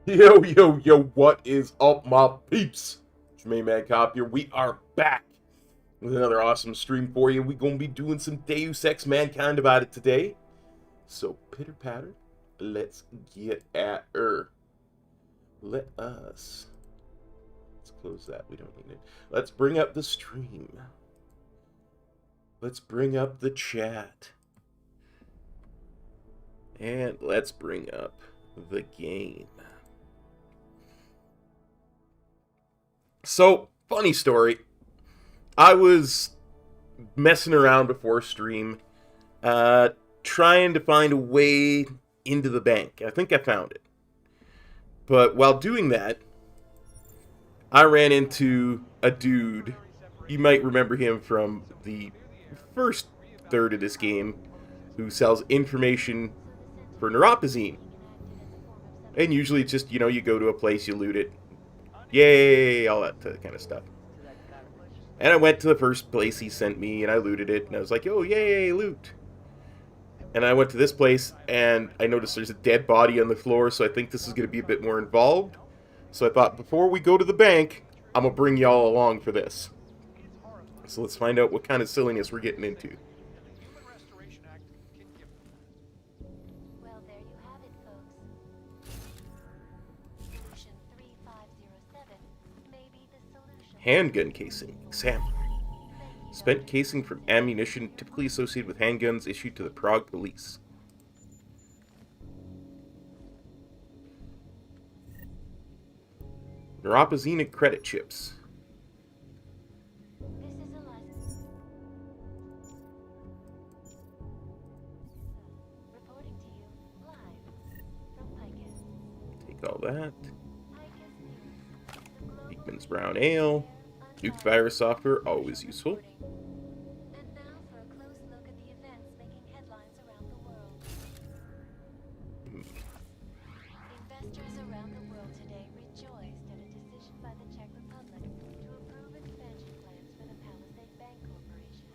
Yo, yo, yo, what is up, my peeps? Jermaine Madcop here. We are back with another awesome stream for you. We're going to be doing some Deus Ex Mankind about it today. So, pitter-patter, let's get at her. Let's close that. We don't need it. Let's bring up the stream. Let's bring up the chat. And let's bring up the game. So, funny story. I was messing around before stream, trying to find a way into the bank. I think I found it. But while doing that, I ran into a dude. You might remember him from the first third of this game, who sells information for neuropazine. And usually it's just, you go to a place, you loot it. Yay, all that kind of stuff. And I went to the first place he sent me, and I looted it, and I was like, oh, yay, loot. And I went to this place, and I noticed there's a dead body on the floor, so I think this is going to be a bit more involved. So I thought, before we go to the bank, I'm going to bring y'all along for this. So let's find out what kind of silliness we're getting into. Handgun casing. Examine. Spent casing from ammunition typically associated with handguns issued to the Prague police. Neuropazine and credit chips. This is a license. Reporting to you live from Picus. Take all that. Beekman's Brown Ale. Duke virus software, always useful. And now for a close look at the events making headlines around the world. Investors around the world today rejoiced at a decision by the Czech Republic to approve expansion plans for the Pallisade Bank Corporation.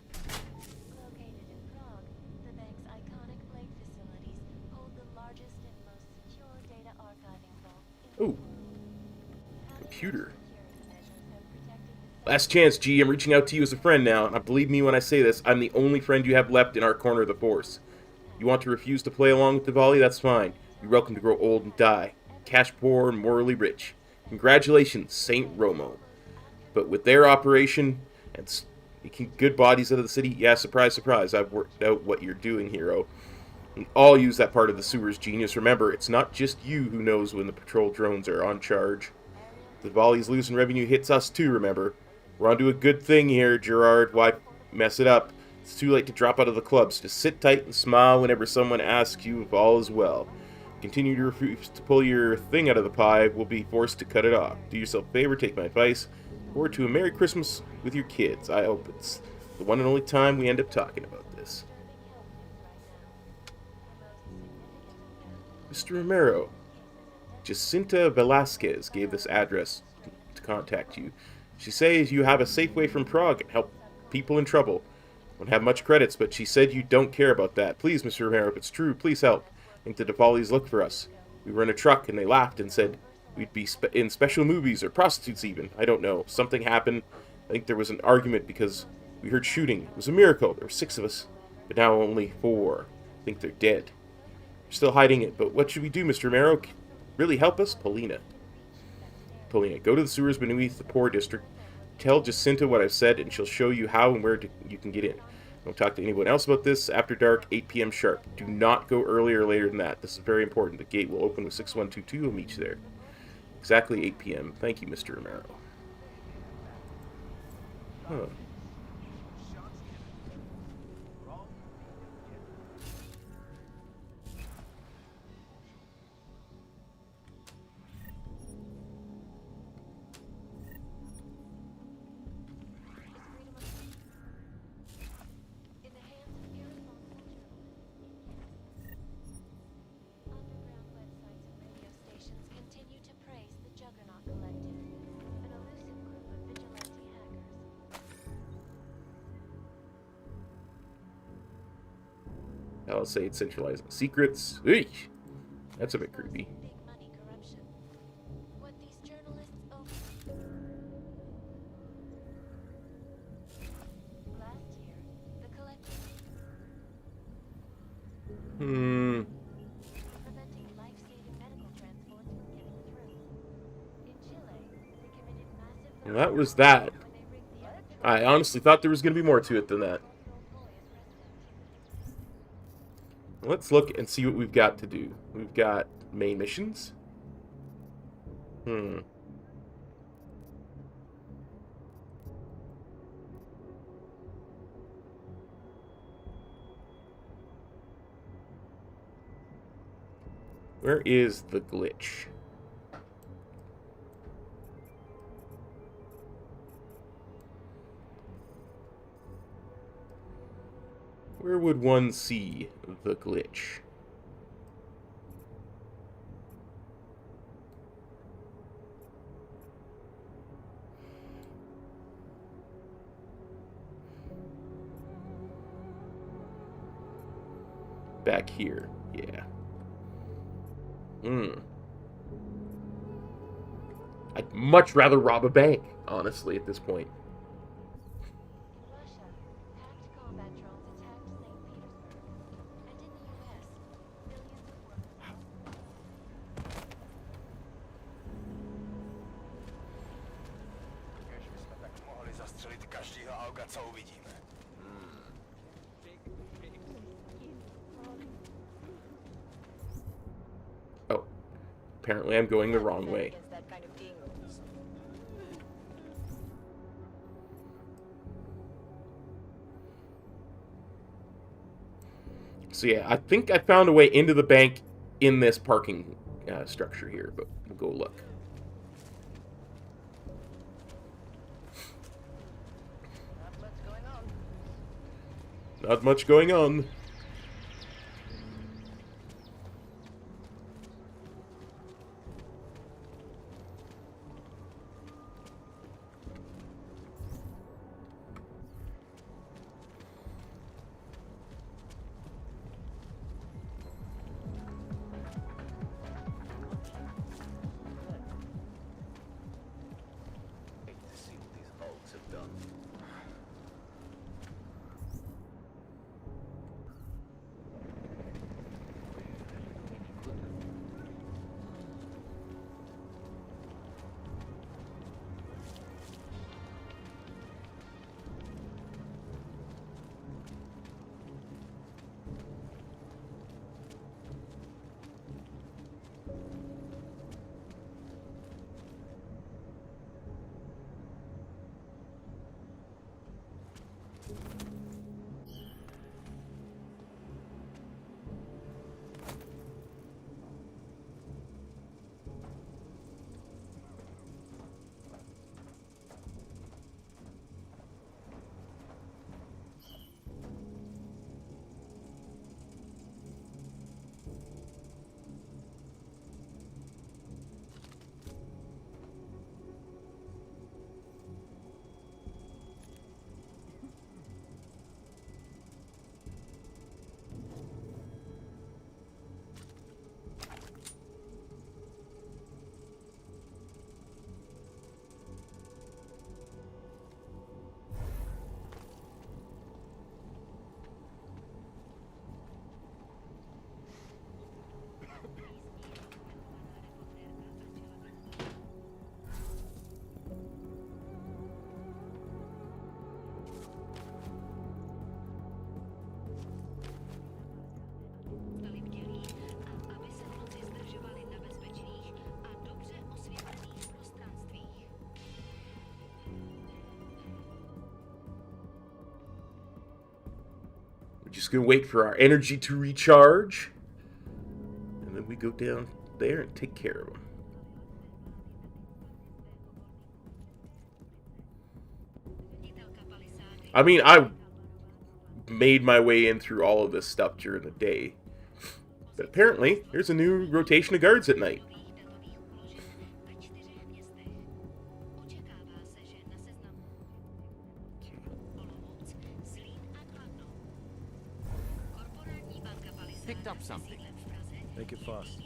Located in Prague, the bank's iconic Blade facilities hold the largest and most secure data archiving vault in the world. Computer. Last chance, G. I'm reaching out to you as a friend now. Now, believe me when I say this, I'm the only friend you have left in our corner of the Force. You want to refuse to play along with the volley? That's fine. You're welcome to grow old and die. Cash poor and morally rich. Congratulations, Saint Romo. But with their operation and making good bodies out of the city, yeah, surprise, surprise, I've worked out what you're doing, hero. We all use that part of the sewer's genius. Remember, it's not just you who knows when the patrol drones are on charge. The volley's losing revenue hits us too, remember. We're onto a good thing here, Gerard. Why mess it up? It's too late to drop out of the clubs. Just sit tight and smile whenever someone asks you if all is well. Continue to refuse to pull your thing out of the pie, we'll be forced to cut it off. Do yourself a favor, take my advice, or to a Merry Christmas with your kids. I hope it's the one and only time we end up talking about this. Mr. Romero, Jacinta Velasquez gave this address to contact you. She says you have a safe way from Prague and help people in trouble. Don't have much credits, but she said you don't care about that. Please, Mr. Romero, if it's true, please help. I think the DePaulis looked for us. We were in a truck and they laughed and said we'd be in special movies or prostitutes even. I don't know. Something happened. I think there was an argument because we heard shooting. It was a miracle. There were 6 of us, but now only 4. I think they're dead. We're still hiding it, but what should we do, Mr. Romero? Really help us? Paulina, go to the sewers beneath the poor district. Tell Jacinta what I've said, and she'll show you how and where you can get in. Don't talk to anyone else about this. After dark, 8 p.m. sharp. Do not go earlier or later than that. This is very important. The gate will open with 6122. We'll meet you there. Exactly 8 p.m. Thank you, Mr. Romero. Huh. I'll say it's centralizing secrets. Eesh. That's a bit creepy. Well, that was that. I honestly thought there was going to be more to it than that. Let's look and see what we've got to do. We've got main missions. Where is the glitch? Where would one see the glitch? Back here, yeah. I'd much rather rob a bank, honestly, at this point. Oh, apparently I'm going the wrong way. So yeah, I think I found a way into the bank in this parking structure here, but we'll go look. Not much going on. Just gonna wait for our energy to recharge. And then we go down there and take care of them. I mean, I made my way in through all of this stuff during the day. But apparently, there's a new rotation of guards at night. Picked up something. Make it fast.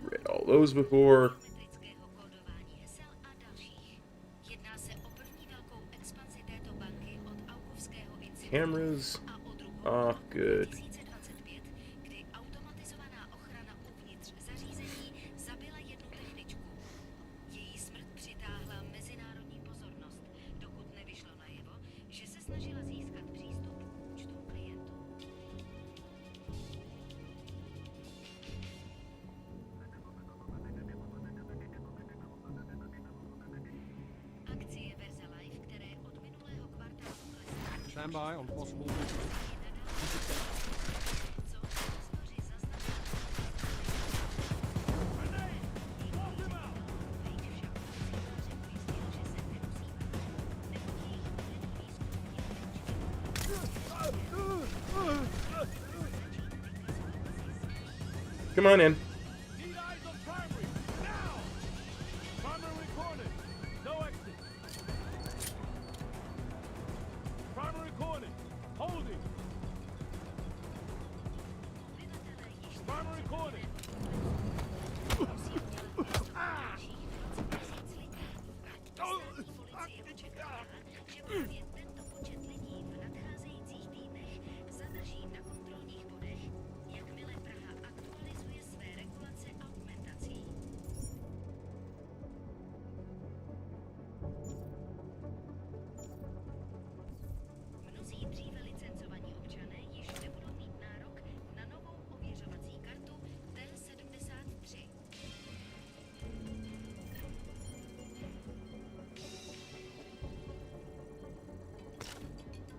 Read all those before. Cameras. Oh, good. Stand by on possible. Come on in. Need eyes on primary. Now! Primary corner. No exit. Primary corner. Holding. Primary corner.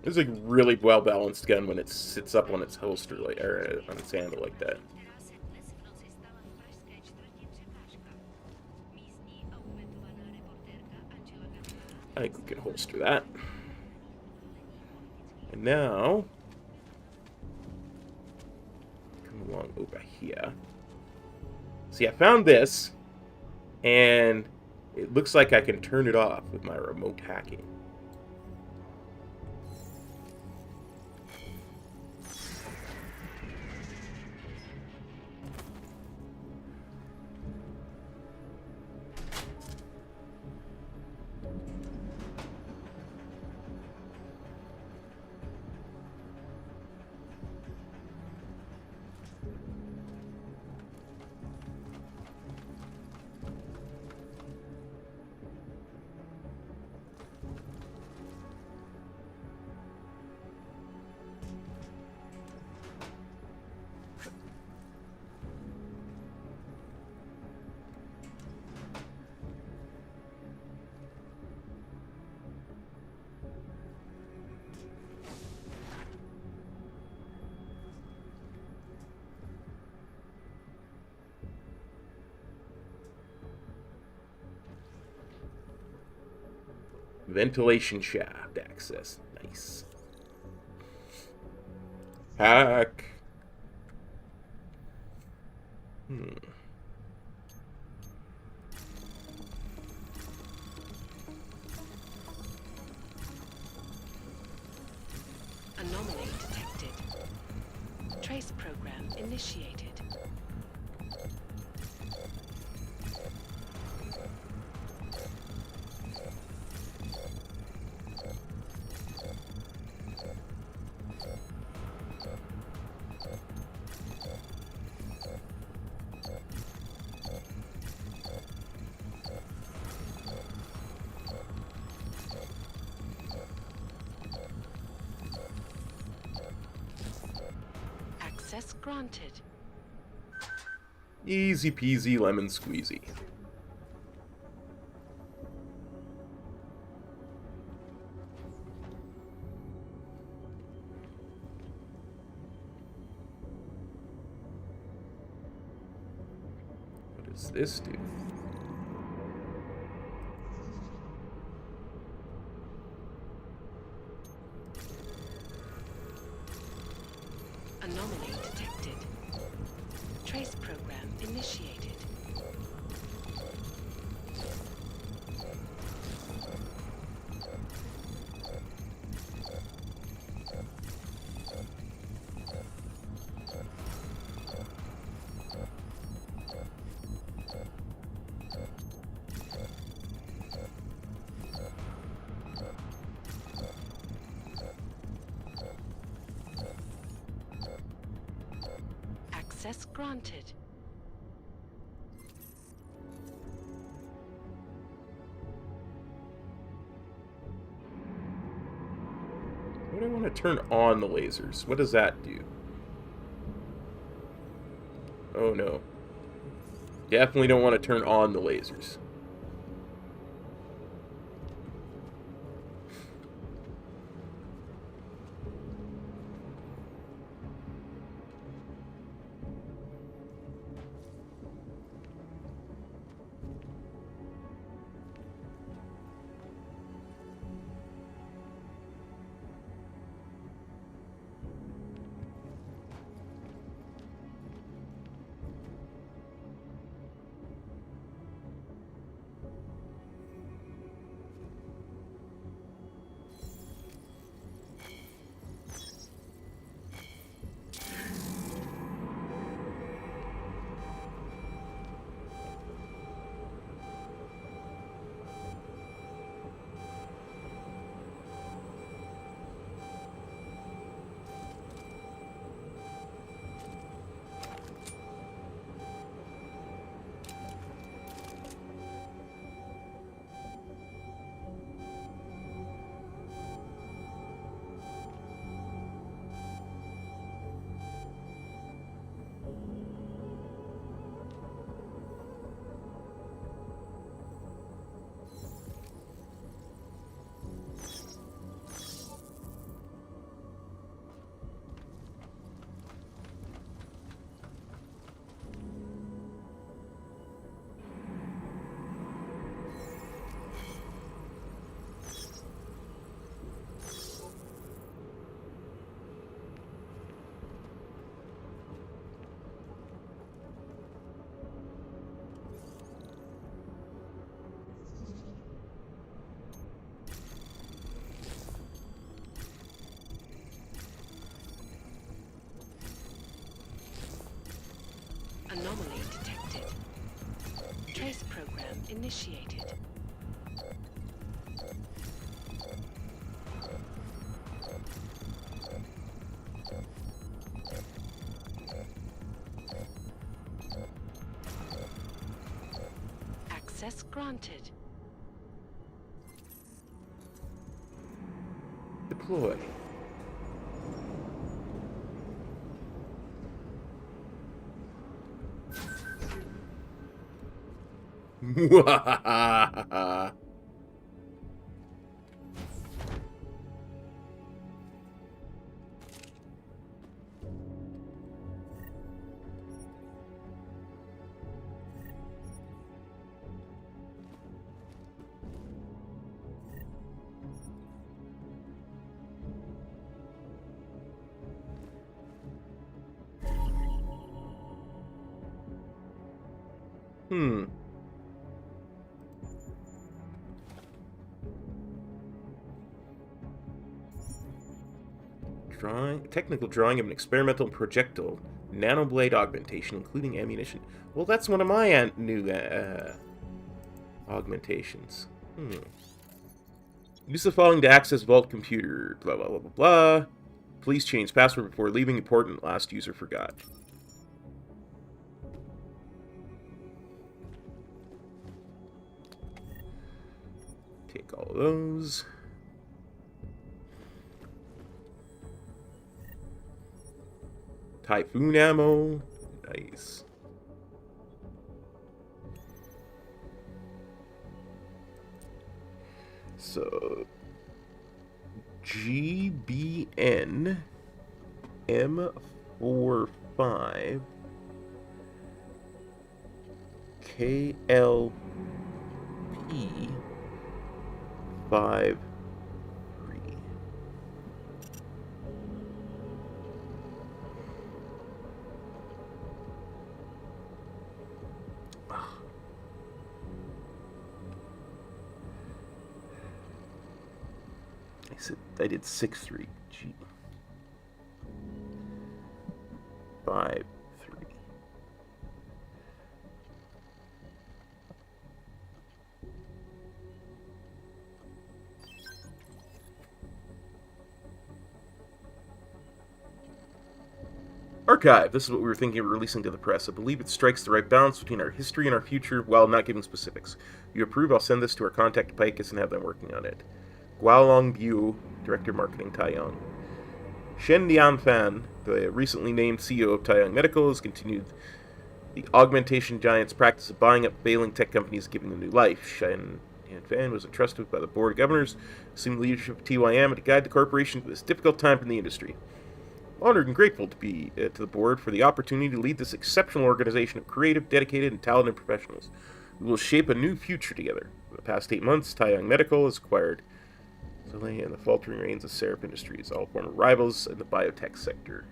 This is a really well balanced gun when it sits up on its holster, like, or on its handle like that. I think we can holster that. And now, come along over here. See, I found this, and it looks like I can turn it off with my remote hacking. Ventilation shaft access. Nice. Hack. Anomaly detected. Trace program initiated. Access granted. Easy peasy lemon squeezy. What does this do? Anomaly detected. Trace program initiated. Access granted. What do I want to turn on the lasers? What does that do? Oh no. Definitely don't want to turn on the lasers. Anomaly detected. Trace program initiated. Access granted. Deploy. Technical drawing of an experimental projectile nanoblade augmentation, including ammunition. Well, that's one of my new augmentations. Use the following to access Vault computer. Blah blah blah blah blah. Please change password before leaving. Important. Last user forgot. Take all of those. Typhoon ammo. Nice. So, GBN M45 KLP 53. I did 6-3. G. 5-3. Archive. This is what we were thinking of releasing to the press. I believe it strikes the right balance between our history and our future while not giving specifics. You approve, I'll send this to our contact at Picus and have them working on it. Gualong Bu, Director of Marketing, Taiyang. Shen Dianfan, the recently named CEO of Taiyang Medical, has continued the augmentation giant's practice of buying up failing tech companies and giving them new life. Shen Dianfan was entrusted by the Board of Governors, assumed the leadership of TYM, to guide the corporation through this difficult time in the industry. Honored and grateful to be to the board for the opportunity to lead this exceptional organization of creative, dedicated, and talented professionals. We will shape a new future together. For the past 8 months, Taiyang Medical has acquired Zilay and the faltering reins of Seraph Industries, all former rivals in the biotech sector.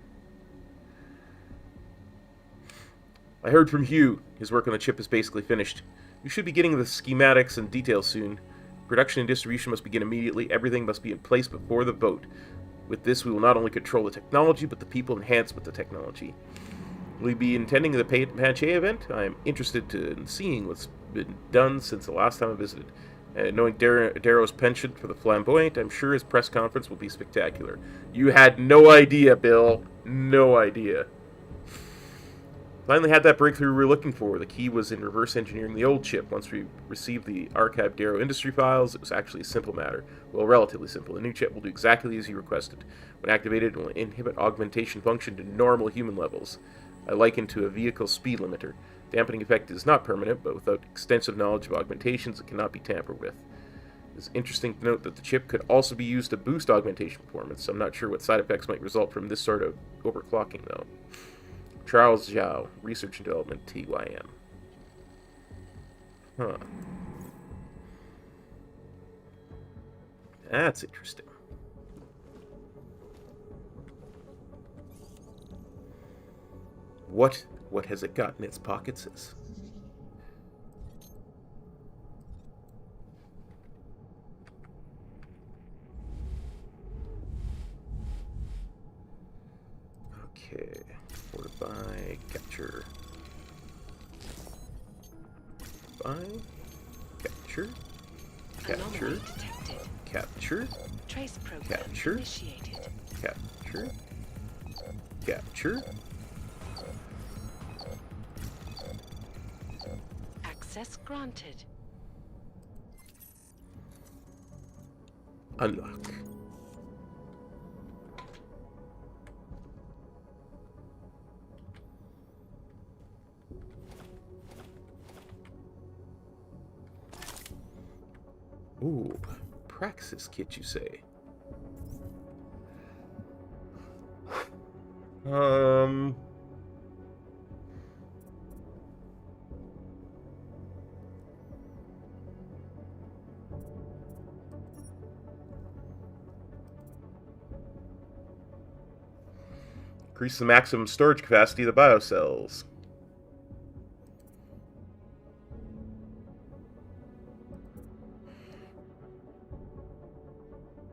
I heard from Hugh. His work on the chip is basically finished. You should be getting the schematics and details soon. Production and distribution must begin immediately. Everything must be in place before the vote. With this, we will not only control the technology, but the people enhanced with the technology. Will you be attending the Pache event? I am interested in seeing what's been done since the last time I visited. Knowing Darrow's penchant for the flamboyant, I'm sure his press conference will be spectacular. You had no idea, Bill. No idea. Finally had that breakthrough we were looking for. The key was in reverse engineering the old chip. Once we received the archived Darrow industry files, it was actually a simple matter. Well, relatively simple. The new chip will do exactly as you requested. When activated, it will inhibit augmentation function to normal human levels. I liken to a vehicle speed limiter. Dampening effect is not permanent, but without extensive knowledge of augmentations, it cannot be tampered with. It's interesting to note that the chip could also be used to boost augmentation performance. I'm not sure what side effects might result from this sort of overclocking, though. Charles Zhao, Research and Development, TYM. Huh. That's interesting. What has it got in its pockets? Okay. Fortify, capture. Capture. Anomaly detected. Capture. Trace program Capture. initiated. Capture. Capture. Access granted. Unlock. Ooh, Praxis Kit, you say? Increase the maximum storage capacity of the biocells.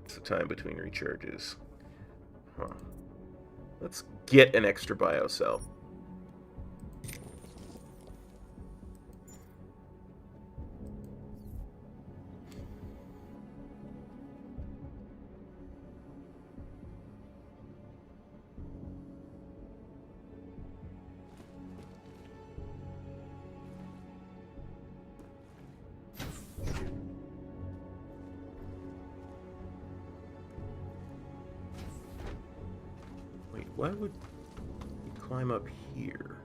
It's the time between recharges. Huh. Let's get an extra biocell. Why would you climb up here.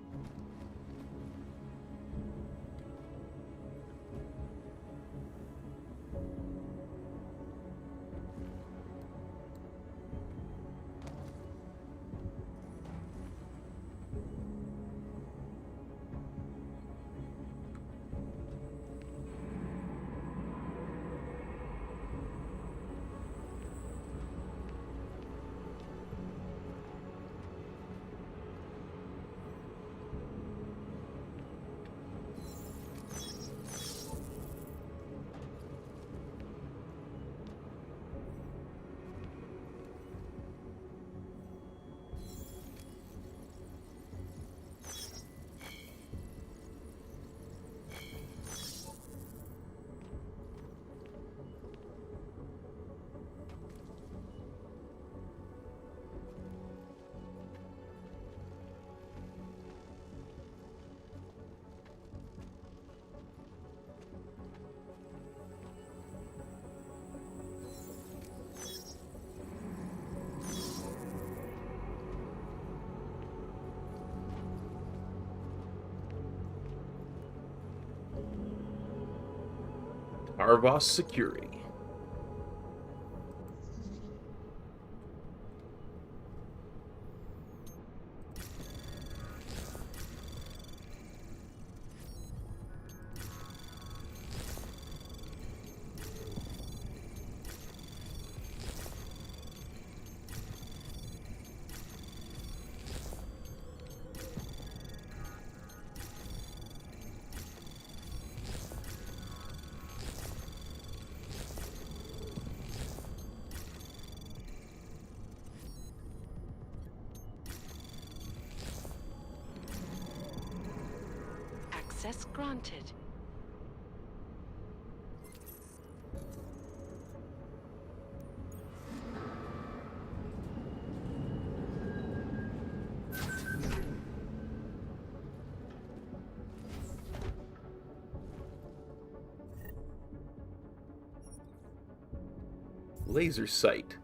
Arvos Security. Access granted. Laser sight.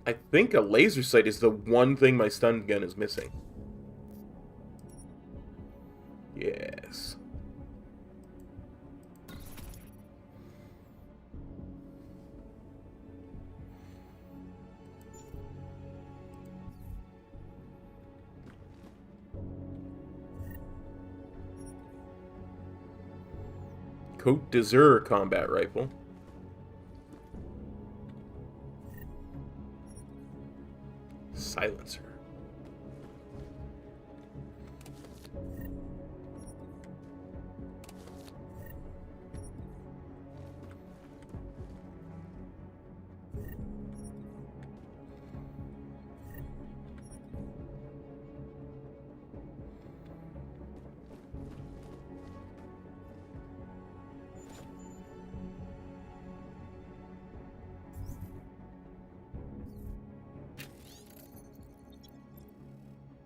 I think a laser sight is the one thing my stun gun is missing. Yes. Cote d'Azur combat rifle. Silencer.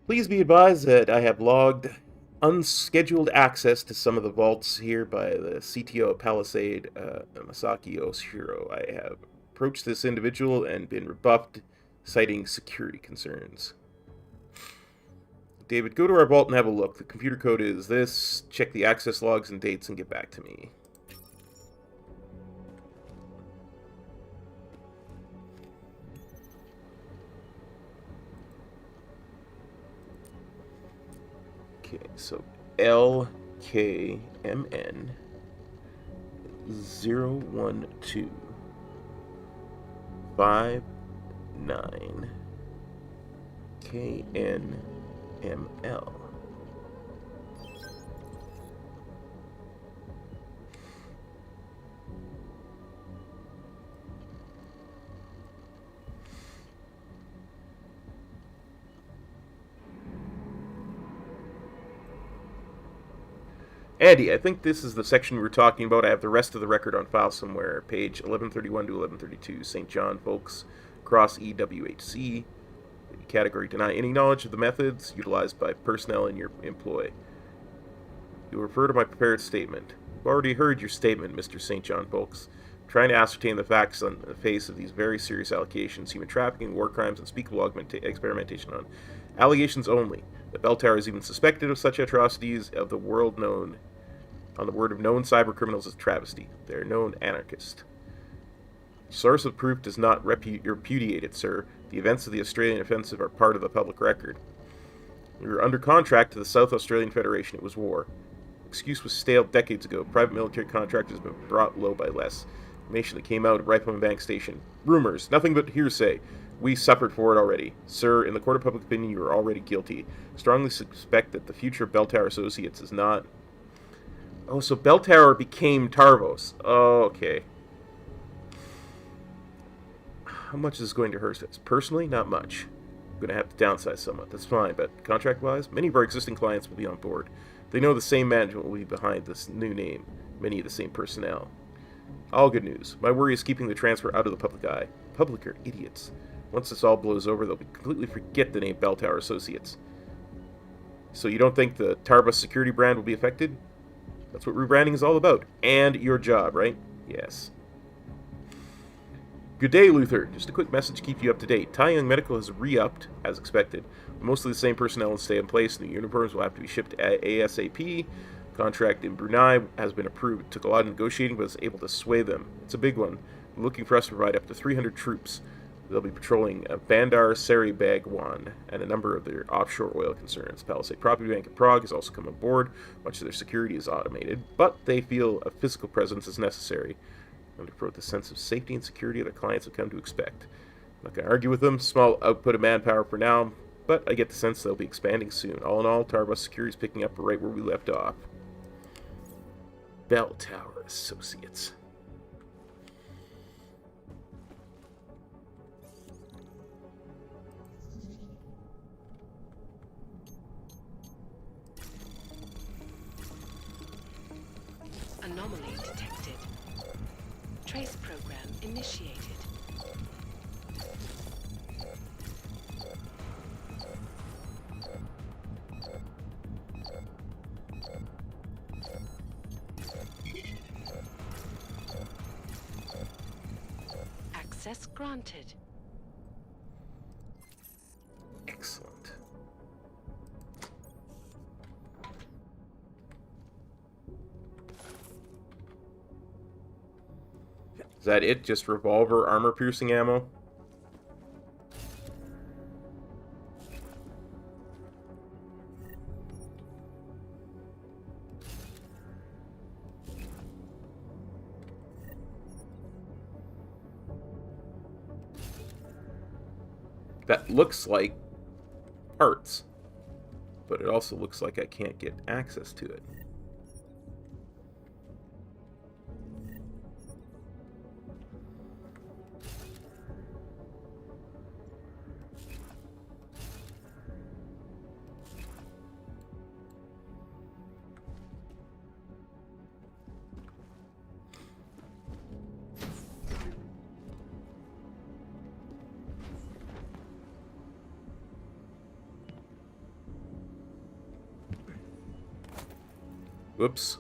Please be advised that I have logged unscheduled access to some of the vaults here by the CTO of Pallisade, Masaki Oshiro. I have approached this individual and been rebuffed, citing security concerns. David, go to our vault and have a look. The computer code is this. Check the access logs and dates and get back to me. Okay, so LKMN 012 59 KNML. Andy, I think this is the section we were talking about. I have the rest of the record on file somewhere. Page 1131 to 1132, St. John, folks, cross EWHC. Category: deny any knowledge of the methods utilized by personnel in your employ. You refer to my prepared statement. You've already heard your statement, Mr. St. John, folks. trying to ascertain the facts on the face of these very serious allegations: human trafficking, war crimes, unspeakable experimentation on allegations only. The bell tower is even suspected of such atrocities of the world known, on the word of known cyber criminals, as travesty. They are known anarchists. Source of proof does not repudiate it, sir. The events of the Australian offensive are part of the public record. We were under contract to the South Australian Federation. It was war. Excuse was stale decades ago. Private military contract has been brought low by less. Information that came out of Rifleman Bank Station. Rumors. Nothing but hearsay. We suffered for it already. Sir, in the court of public opinion, you are already guilty. Strongly suspect that the future of Bell Tower Associates is not... Oh, so Bell Tower became Tarvos. Oh, okay. How much is this going to hurt us? Personally, not much. I'm going to have to downsize somewhat. That's fine, but contract-wise, many of our existing clients will be on board. They know the same management will be behind this new name. Many of the same personnel. All good news. My worry is keeping the transfer out of the public eye. Public are idiots. Once this all blows over, they'll completely forget the name Bell Tower Associates. So you don't think the Tarbus security brand will be affected? That's what rebranding is all about. And your job, right? Yes. Good day, Luther. Just a quick message to keep you up to date. Tai Young Medical has re-upped, as expected. Mostly the same personnel will stay in place. New uniforms will have to be shipped ASAP. Contract in Brunei has been approved. It took a lot of negotiating, but was able to sway them. It's a big one. They're looking for us to provide up to 300 troops. They'll be patrolling Bandar Seri Bagwan and a number of their offshore oil concerns. Pallisade Property Bank in Prague has also come on board. Much of their security is automated, but they feel a physical presence is necessary and to promote the sense of safety and security their clients have come to expect. I'm not going to argue with them. Small output of manpower for now, but I get the sense they'll be expanding soon. All in all, Tarbus security is picking up right where we left off. Bell Tower Associates. Anomaly detected. Trace program initiated. Access granted. Excellent. Is that it? Just revolver armor-piercing ammo? That looks like parts, but it also looks like I can't get access to it. Whoops.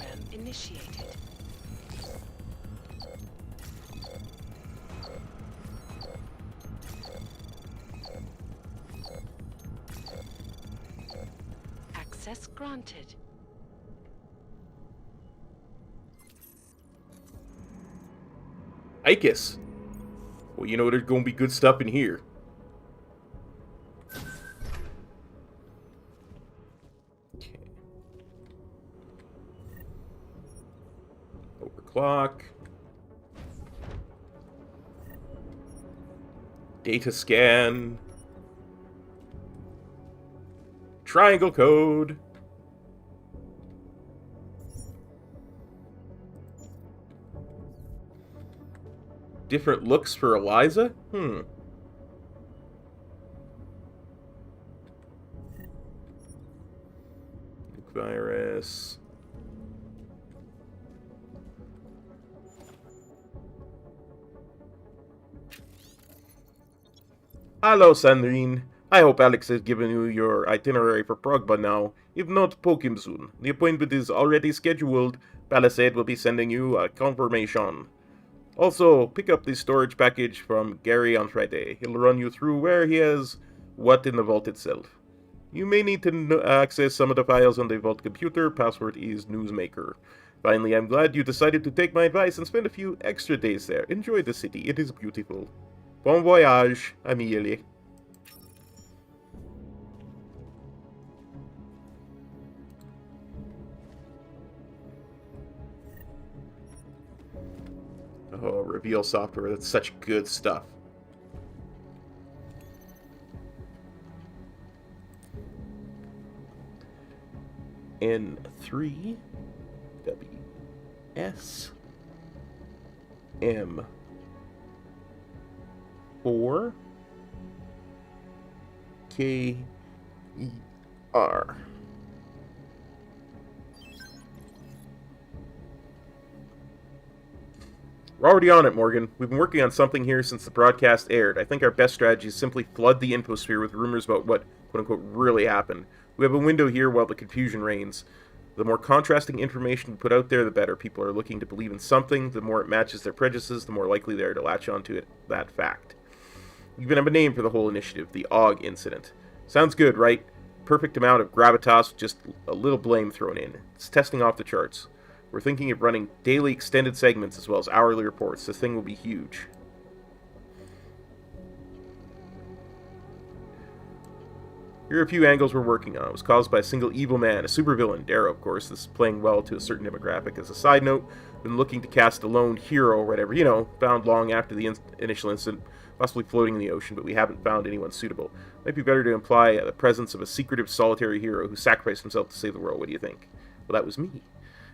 program initiated. Access granted. Icus. Well, you know there's gonna be good stuff in here. Okay. Overclock. Data scan. Triangle code. Different looks for Eliza? Virus. Hello, Sandrine. I hope Alex has given you your itinerary for Prague by now. If not, poke him soon. The appointment is already scheduled. Pallisade will be sending you a confirmation. Also, pick up the storage package from Gary on Friday. He'll run you through where he has what in the vault itself. You may need to access some of the files on the vault computer. Password is Newsmaker. Finally, I'm glad you decided to take my advice and spend a few extra days there. Enjoy the city. It is beautiful. Bon voyage, Amelie. Oh, reveal software. That's such good stuff. N3 W S M 4 K E R. We're already on it, Morgan. We've been working on something here since the broadcast aired. I think our best strategy is simply flood the infosphere with rumors about what, quote-unquote, really happened. We have a window here while the confusion reigns. The more contrasting information we put out there, the better. People are looking to believe in something. The more it matches their prejudices, the more likely they are to latch onto it, that fact. You even have a name for the whole initiative, the AUG incident. Sounds good, right? Perfect amount of gravitas with just a little blame thrown in. It's testing off the charts. We're thinking of running daily extended segments as well as hourly reports. This thing will be huge. Here are a few angles we're working on. It was caused by a single evil man, a supervillain, Darrow, of course. This is playing well to a certain demographic. As a side note, been looking to cast a lone hero or whatever, you know, found long after the initial incident, possibly floating in the ocean, but we haven't found anyone suitable. Might be better to imply the presence of a secretive, solitary hero who sacrificed himself to save the world. What do you think? Well, that was me.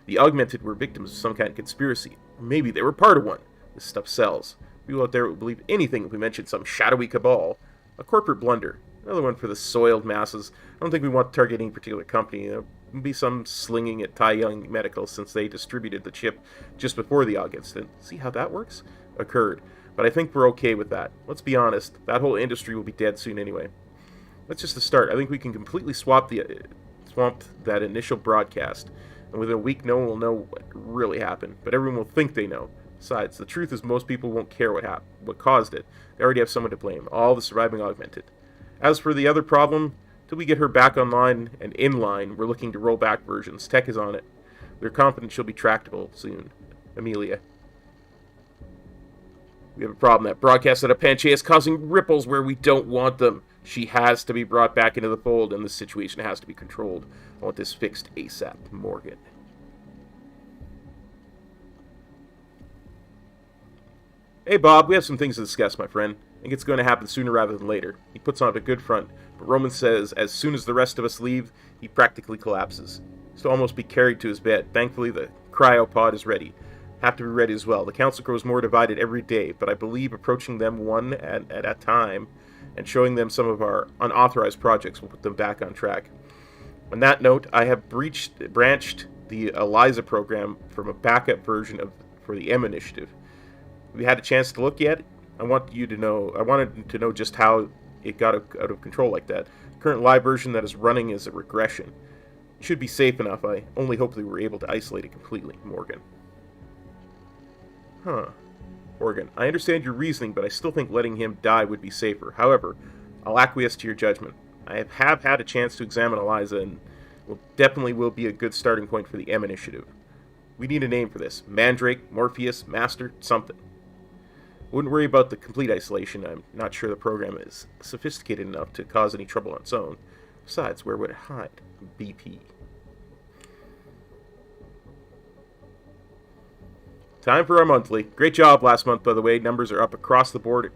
The augmented were victims of some kind of conspiracy. Or maybe they were part of one. This stuff sells. People out there would believe anything if we mentioned some shadowy cabal. A corporate blunder. Another one for the soiled masses. I don't think we want to target any particular company. There will be some slinging at Tai Young Medical since they distributed the chip just before the AUG incident. See how that works? Occurred. But I think we're okay with that. Let's be honest. That whole industry will be dead soon anyway. That's just the start. I think we can completely swamp that initial broadcast. And within a week, no one will know what really happened. But everyone will think they know. Besides, the truth is most people won't care what caused it. They already have someone to blame. All the surviving augmented. As for the other problem, till we get her back online and in line, we're looking to roll back versions. Tech is on it. We're confident she'll be tractable soon. Amelia. We have a problem. That broadcast at Apache is causing ripples where we don't want them. She has to be brought back into the fold, and the situation has to be controlled. I want this fixed ASAP. Morgan. Hey, Bob, we have some things to discuss, my friend. I think it's going to happen sooner rather than later. He puts on a good front, but Roman says as soon as the rest of us leave, he practically collapses. He's to almost be carried to his bed. Thankfully, the cryopod is ready. Have to be ready as well. The council grows more divided every day, but I believe approaching them one at a time and showing them some of our unauthorized projects will put them back on track. On that note, I have branched the Eliza program from a backup version for the M initiative. Have you had a chance to look yet? I wanted to know just how it got out of control like that. The current live version that is running is a regression. Should be safe enough. I only hope they were able to isolate it completely. Morgan. Huh. Morgan, I understand your reasoning, but I still think letting him die would be safer. However, I'll acquiesce to your judgment. I have had a chance to examine Eliza, and definitely will be a good starting point for the M initiative. We need a name for this. Mandrake, Morpheus, Master, something. Wouldn't worry about the complete isolation. I'm not sure the program is sophisticated enough to cause any trouble on its own. Besides, where would it hide? BP. Time for our monthly. Great job last month, by the way. Numbers are up across the board,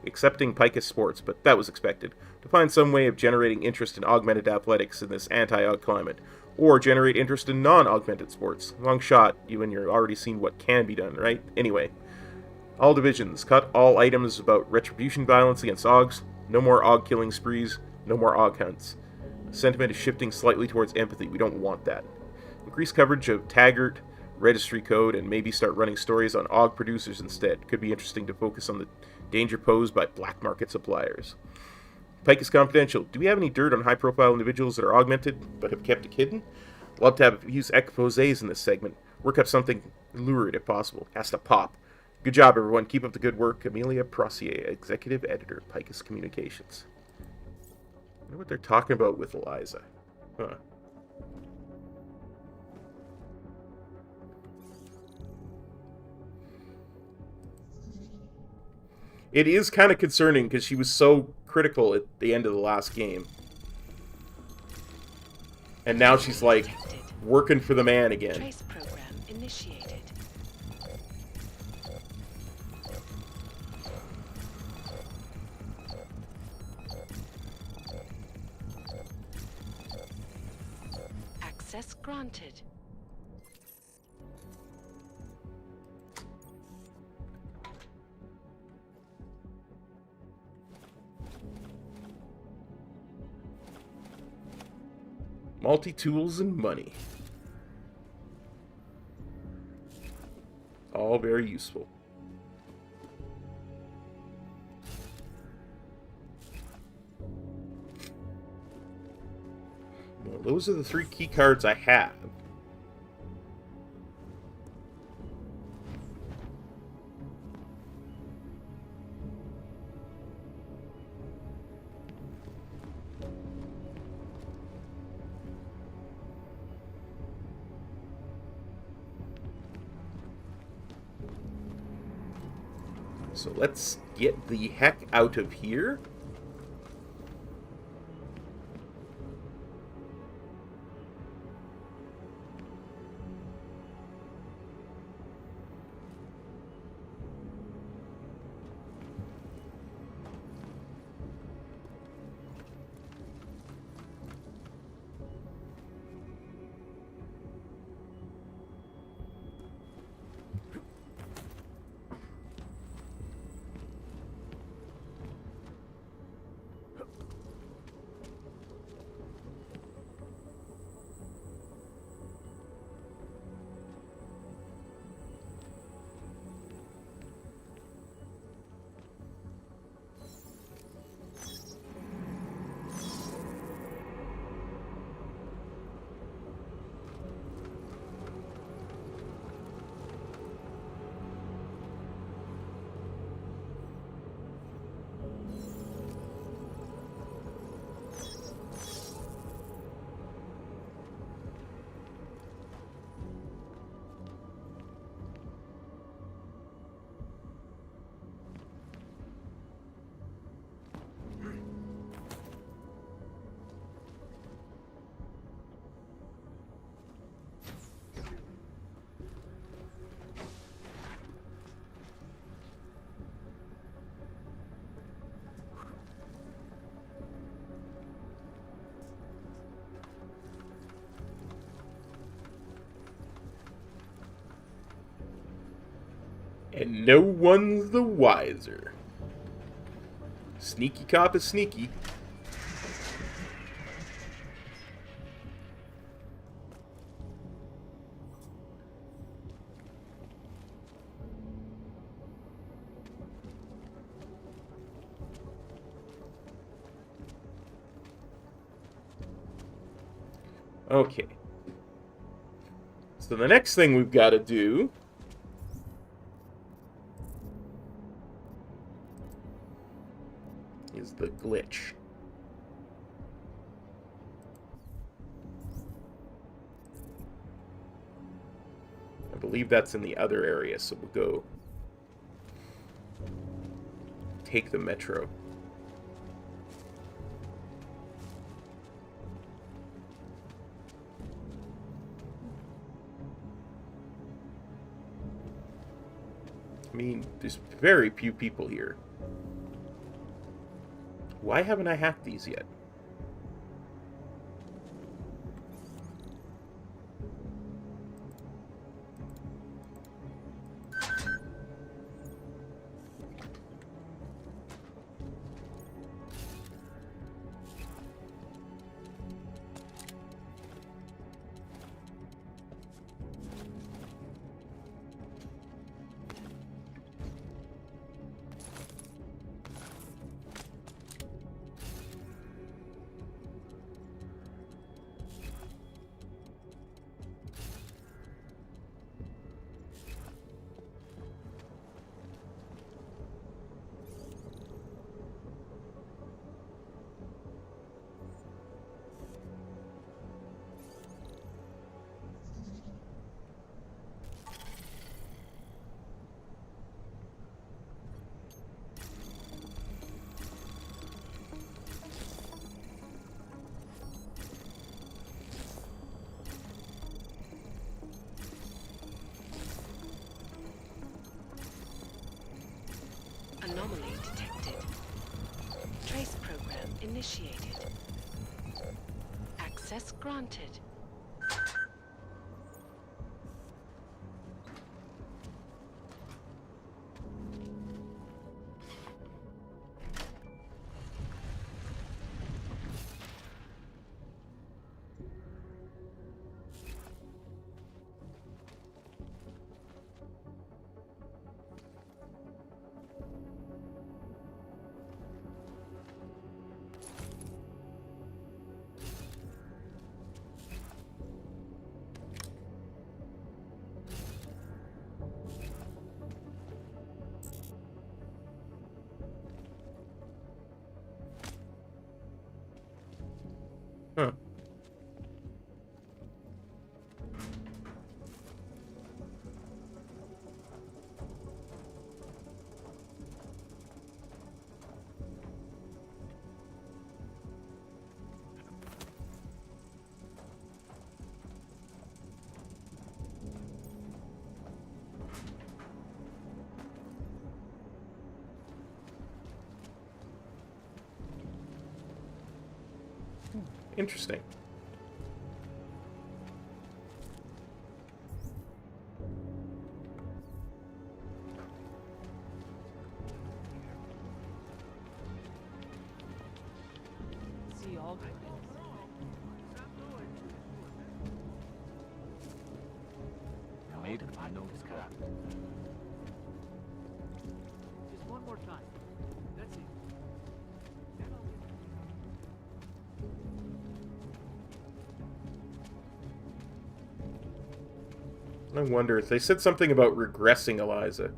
excepting Picus Sports, but that was expected. To find some way of generating interest in augmented athletics in this anti-aug climate, or generate interest in non-augmented sports. Long shot, you and you're already seen what can be done, right? Anyway, all divisions, cut all items about retribution violence against augs, no more aug killing sprees, no more aug hunts. Sentiment is shifting slightly towards empathy. We don't want that. Increase coverage of Taggart, registry code, and maybe start running stories on AUG producers instead. Could be interesting to focus on the danger posed by black market suppliers. Pike is confidential. Do we have any dirt on high-profile individuals that are augmented but have kept it hidden? Love to have use exposés in this segment. Work up something lurid if possible. Has to pop. Good job, everyone. Keep up the good work. Amelia Prossier, Executive Editor, Picus Communications. I wonder what they're talking about with Eliza. Huh. It is kind of concerning because she was so critical at the end of the last game. And now she's like working for the man again. Trace program initiated. Access granted. Multi-tools and money. All very useful. Well, those are the 3 key cards I have. So let's get the heck out of here. And no one's the wiser. Sneaky cop is sneaky. Okay. So the next thing we've got to do is the glitch. I believe that's in the other area, so we'll go take the metro. I mean, there's very few people here. Why haven't I hacked these yet? Anomaly detected. Trace program initiated. Access granted. Huh. Interesting. See all Made my notes cut. just one more time. That's it. I wonder if they said something about regressing Eliza.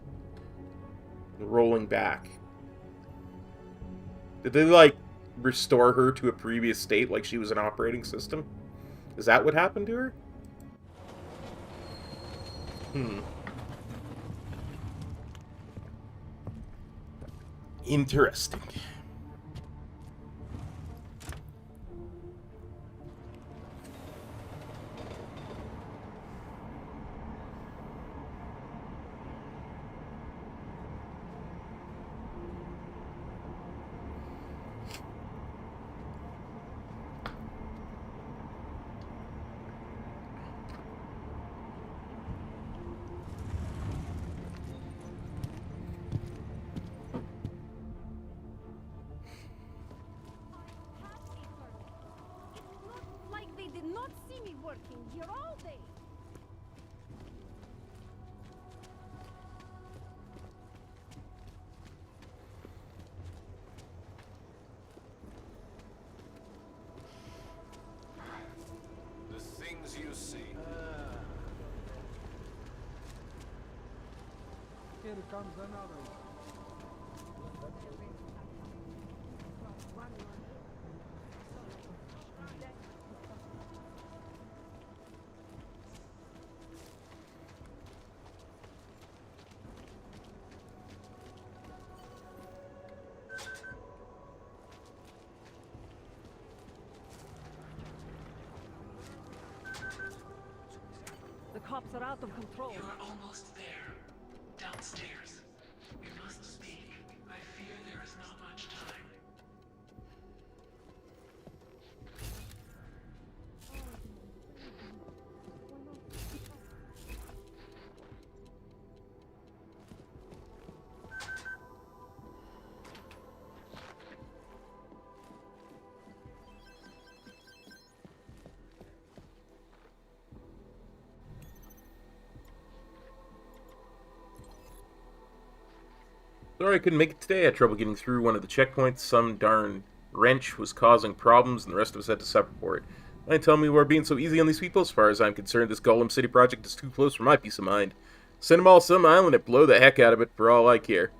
Rolling back. Did they, like, restore her to a previous state like she was an operating system? Is that what happened to her? Interesting. Like they did not see me working here all day. The things you see. Here comes another one. The cops are out of control. You are almost there. Downstairs. We must speak. I fear there is not much time. Sorry I couldn't make it today. I had trouble getting through one of the checkpoints. Some darn wrench was causing problems, and the rest of us had to suffer for it. Mind telling me we're being so easy on these people? As far as I'm concerned, this Golem City project is too close for my peace of mind. Send them all to some island and blow the heck out of it for all I care.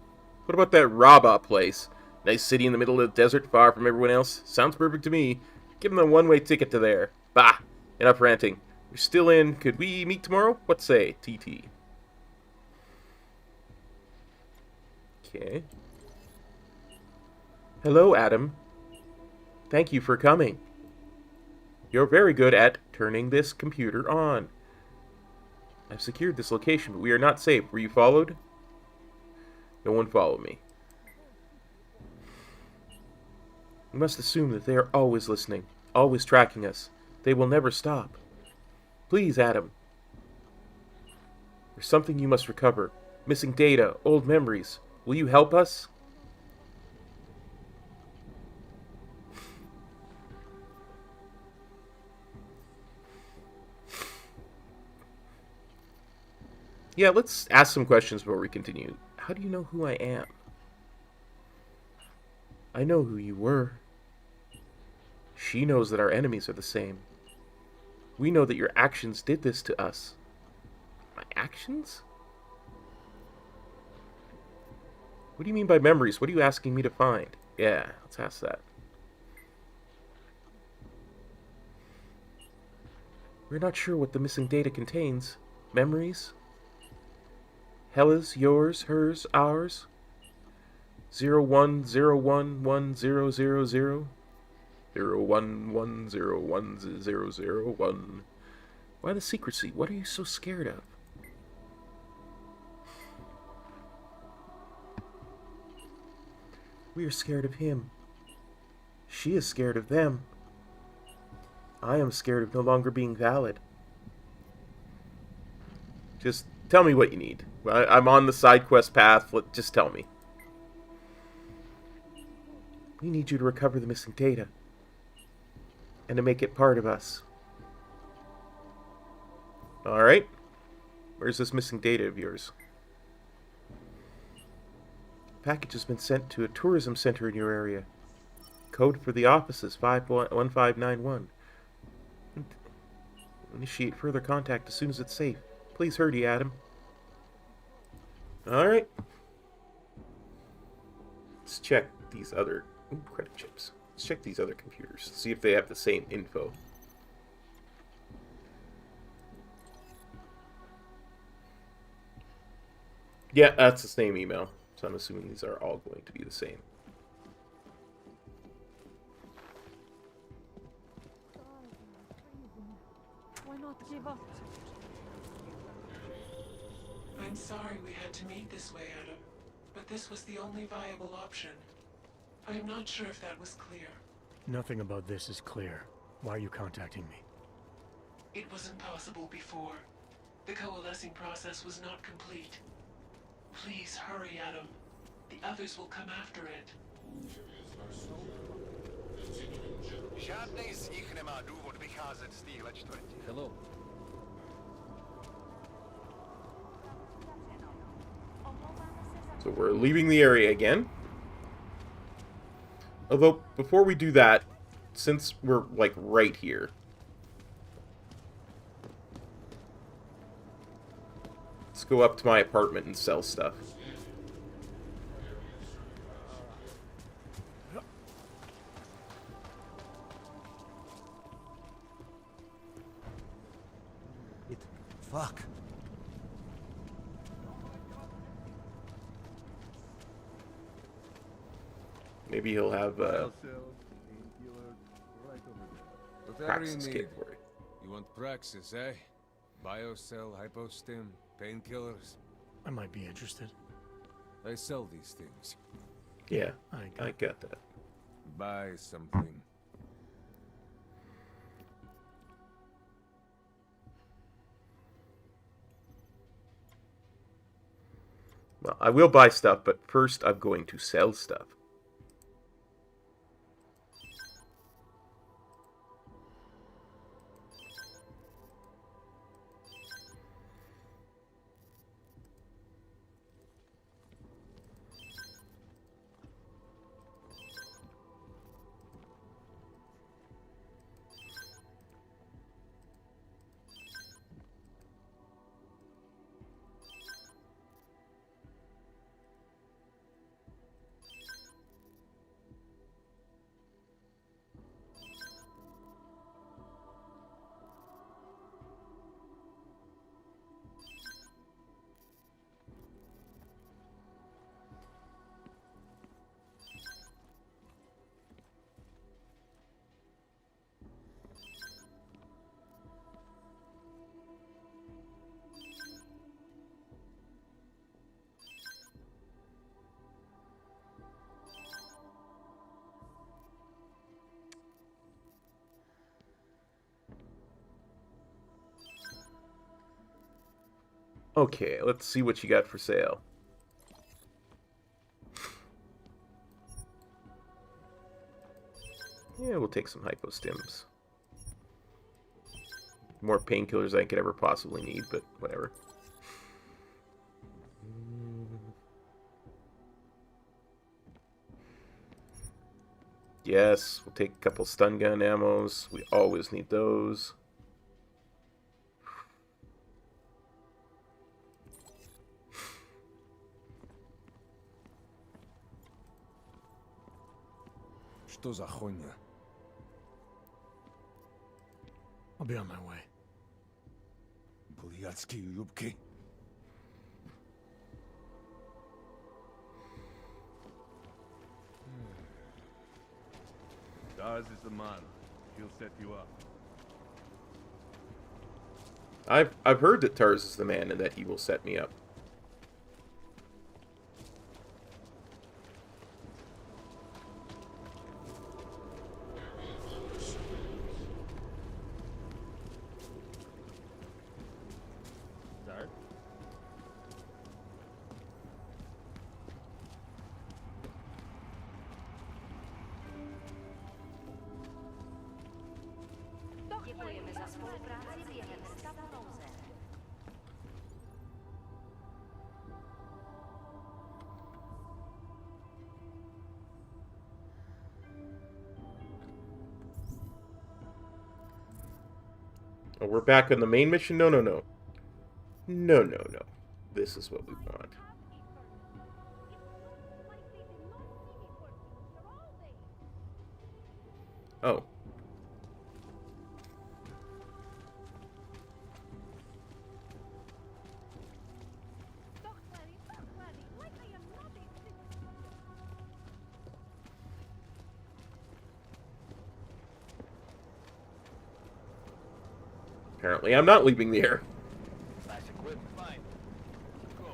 What about that Rabah place? Nice city in the middle of the desert, far from everyone else. Sounds perfect to me. Give them a one-way ticket to there. Bah! Enough ranting. We're still in. Could we meet tomorrow? What say, TT? Okay. Hello, Adam. Thank you for coming. You're very good at turning this computer on. I've secured this location, but we are not safe. Were you followed? No one followed me. We must assume that they are always listening, always tracking us. They will never stop. Please, Adam. There's something you must recover. Missing data, old memories. Will you help us? Yeah, let's ask some questions before we continue. How do you know who I am? I know who you were. She knows that our enemies are the same. We know that your actions did this to us. My actions? What do you mean by memories? What are you asking me to find? Yeah, let's ask that. We're not sure what the missing data contains. Memories? Hella's, yours, hers, ours? 01011000 01101001. Why the secrecy? What are you so scared of? We are scared of him. She is scared of them. I am scared of no longer being valid. Just tell me what you need. I'm on the side quest path. Just tell me. We need you to recover the missing data. And to make it part of us. Alright. Where's this missing data of yours? Package has been sent to a tourism center in your area. Code for the office is 1591. Initiate further contact as soon as it's safe. Please hurry, Adam. Alright. Let's check these other... Ooh, credit chips. Let's check these other computers. See if they have the same info. Yeah, that's the same email. So I'm assuming these are all going to be the same. Why not give up? I'm sorry we had to meet this way, Adam, but this was the only viable option. I am not sure if that was clear. Nothing about this is clear. Why are you contacting me? It was impossible before. The coalescing process was not complete. Please hurry, Adam. The others will come after it. Žádnej z nich nemá důvod vycházet z téhle čtvrti. Hello. So we're leaving the area again. Although, before we do that, since we're, like, right here, go up to my apartment and sell stuff. Fuck. Maybe he'll have Whatever you Praxis need. Kit for it. You want Praxis, eh? Biocell, hypostim, painkillers. I might be interested. I sell these things. Yeah, I got that. Buy something. Well, I will buy stuff, but first I'm going to sell stuff. Okay, let's see what you got for sale. Yeah, we'll take some hypostims. More painkillers than I could ever possibly need, but whatever. Yes, we'll take a couple stun gun ammos. We always need those. Что за хуйня? I'll be on my way. Блядские юбки. Daz is the man. He'll set you up. I've heard that Tars is the man and that he will set me up. Start. Děkujeme za spolupráci během stavu nouze. Oh, we're back on the main mission? No, no, no. No, no, no. This is what we want. Oh. Apparently, I'm not leaving the air. Nice equipment. Fine. Go.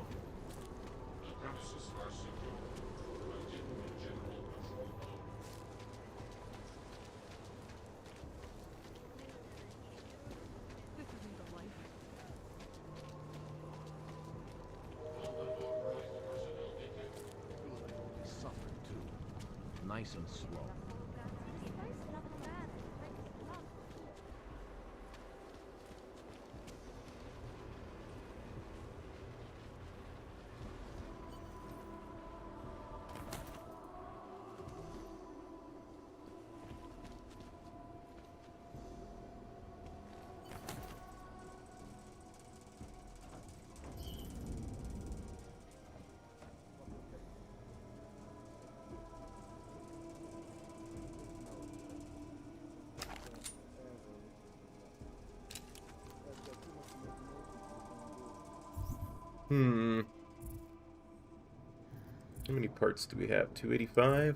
This isn't the life. Suffer too. Nice and slow. How many parts do we have? 285?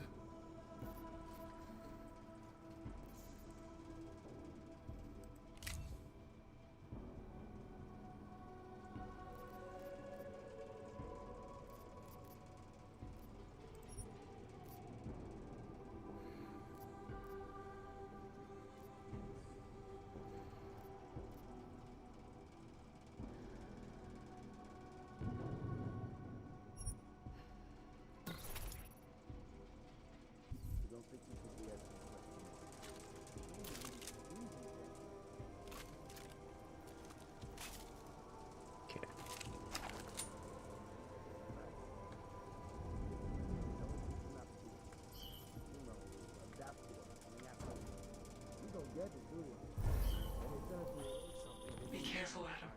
Be careful, Adam.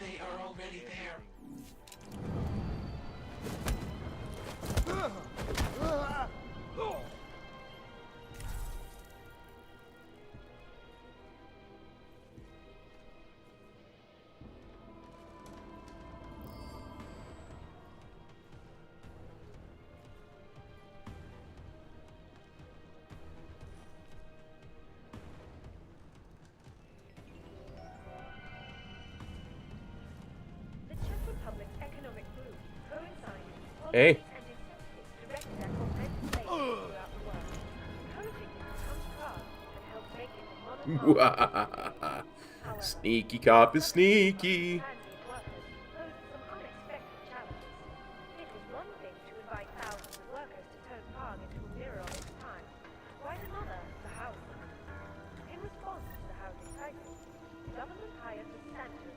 They are already there. The Czech Republic's economic group coincided with Hey. policies and incentives directed at augmented labor throughout the world. Encouraging them to come to Prague and help make it a modern market. However, Sneaky cop is sneaky. transit workers posed some unexpected challenges. It was one thing to invite thousands of workers to turn Prague into a mirror of its time. Quite another, the housing. In response to the housing crisis, the government hired the standard.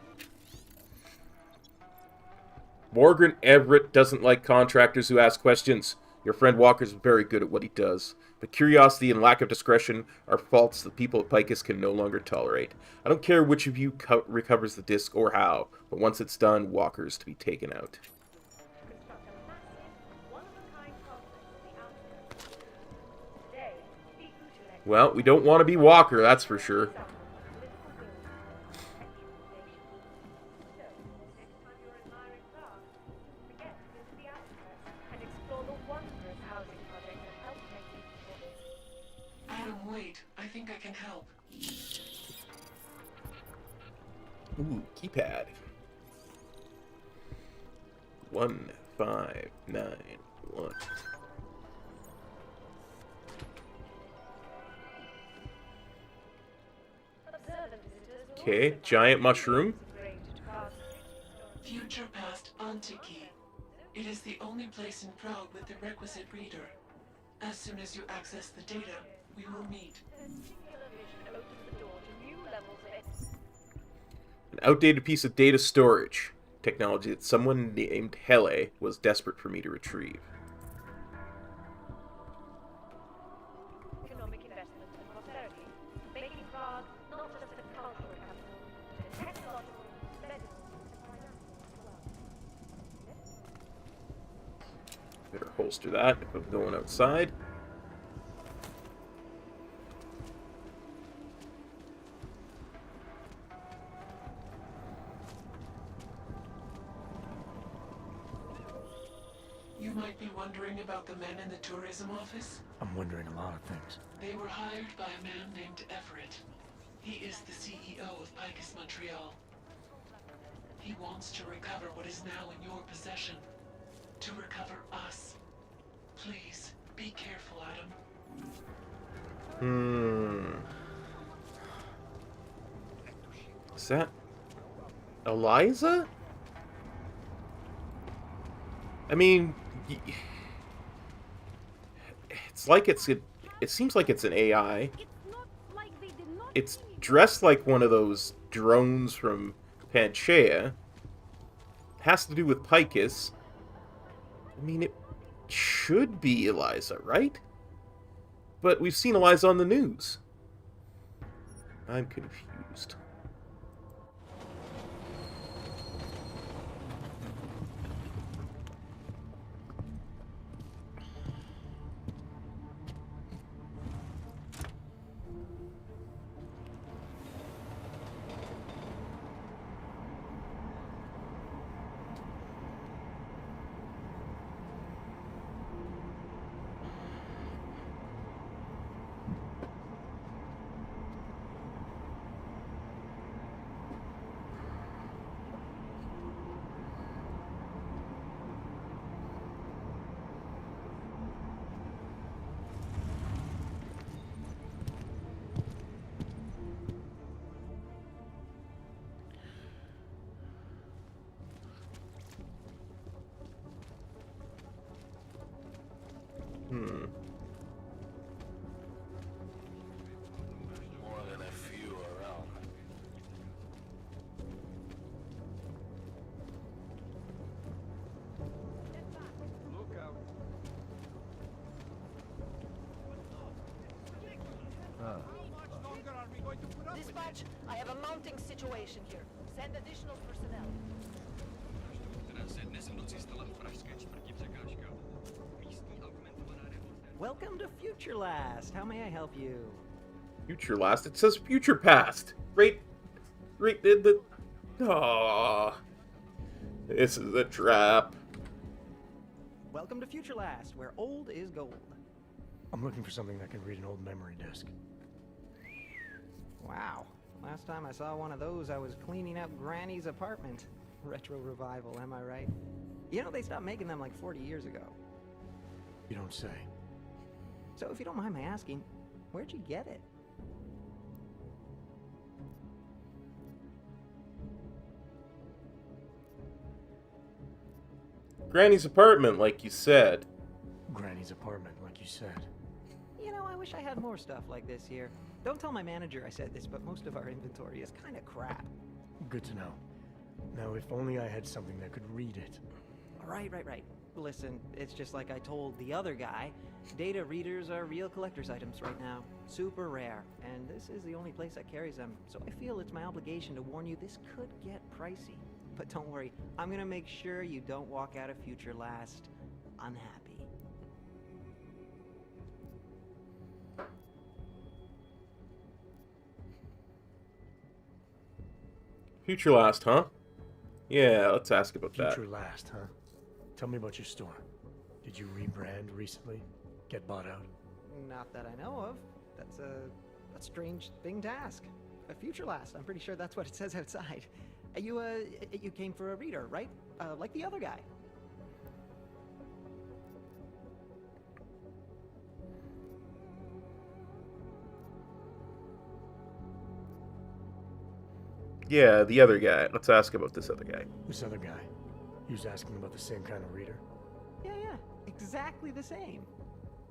Morgan Everett doesn't like contractors who ask questions. Your friend Walker's very good at what he does, but curiosity and lack of discretion are faults the people at Picus can no longer tolerate. I don't care which of you recovers the disc or how, but once it's done, Walker's to be taken out. Construct a massive, one-of-a-kind complex on the outskirts. Today, the Utrecht Well, we don't want to be Walker, that's for sure. example of political will and centralization. So, next time you're admiring Prague, forget to visit the outskirts and explore the wondrous housing project that helped make people live. Adam, wait. I think I can help. Ooh, keypad. 1591. Observant visitors will Okay, also giant find mushroom. engraved to Prague's Future past Antiki. It is the only place in Prague with the requisite reader. As soon as you access the data, we will meet. This singular vision opens the door to new levels of An outdated piece of data storage. Technology that someone named Hele was desperate for me to retrieve. economic investment and prosperity, making Prague not just a cultural capital, but a technological, medical, and financial. Better holster that if I'm going outside. You might be wondering about the men in the tourism office. I'm wondering a lot of things. They were hired by a man named Everett. He is the CEO of Eidos Montréal. He wants to recover what is now in your possession. To recover us. Please, be careful, Adam. Is that Eliza? I mean, it's like it seems like it's an AI. It's not like they did not It's see me dressed like one of those drones from Panchaea. Has to do with Picus. I mean, it should be Eliza, right? But we've seen Eliza on the news. I'm confused. Dispatch, I have a mounting situation here. Send additional personnel. Welcome to Future Last. How may I help you? Future last. It says future past. Right. Did the. Aww. This is a trap. Welcome to Future Last, where old is gold. I'm looking for something that can read an old memory disk. Wow. Last time I saw one of those, I was cleaning up Granny's apartment. Retro revival, am I right? You know, they stopped making them like 40 years ago. You don't say. So if you don't mind my asking, where'd you get it? Granny's apartment, like you said. Granny's apartment, like you said. You know, I wish I had more stuff like this here. Don't tell my manager I said this, but most of our inventory is kind of crap. Good to know. Now, if only I had something that could read it. Right. Listen, it's just like I told the other guy. Data readers are real collector's items right now. Super rare. And this is the only place that carries them. So I feel it's my obligation to warn you this could get pricey. But don't worry, I'm gonna make sure you don't walk out of Future Last unhappy. Future last, huh? Yeah, let's ask about that. Future Last, huh? Tell me about your store. Did you rebrand recently? Get bought out? Not that I know of. That's a strange thing to ask. A Future Last, I'm pretty sure that's what it says outside. You came for a reader, right? Like the other guy. Yeah, the other guy. Let's ask about this other guy. This other guy. He was asking about the same kind of reader? Yeah, exactly the same.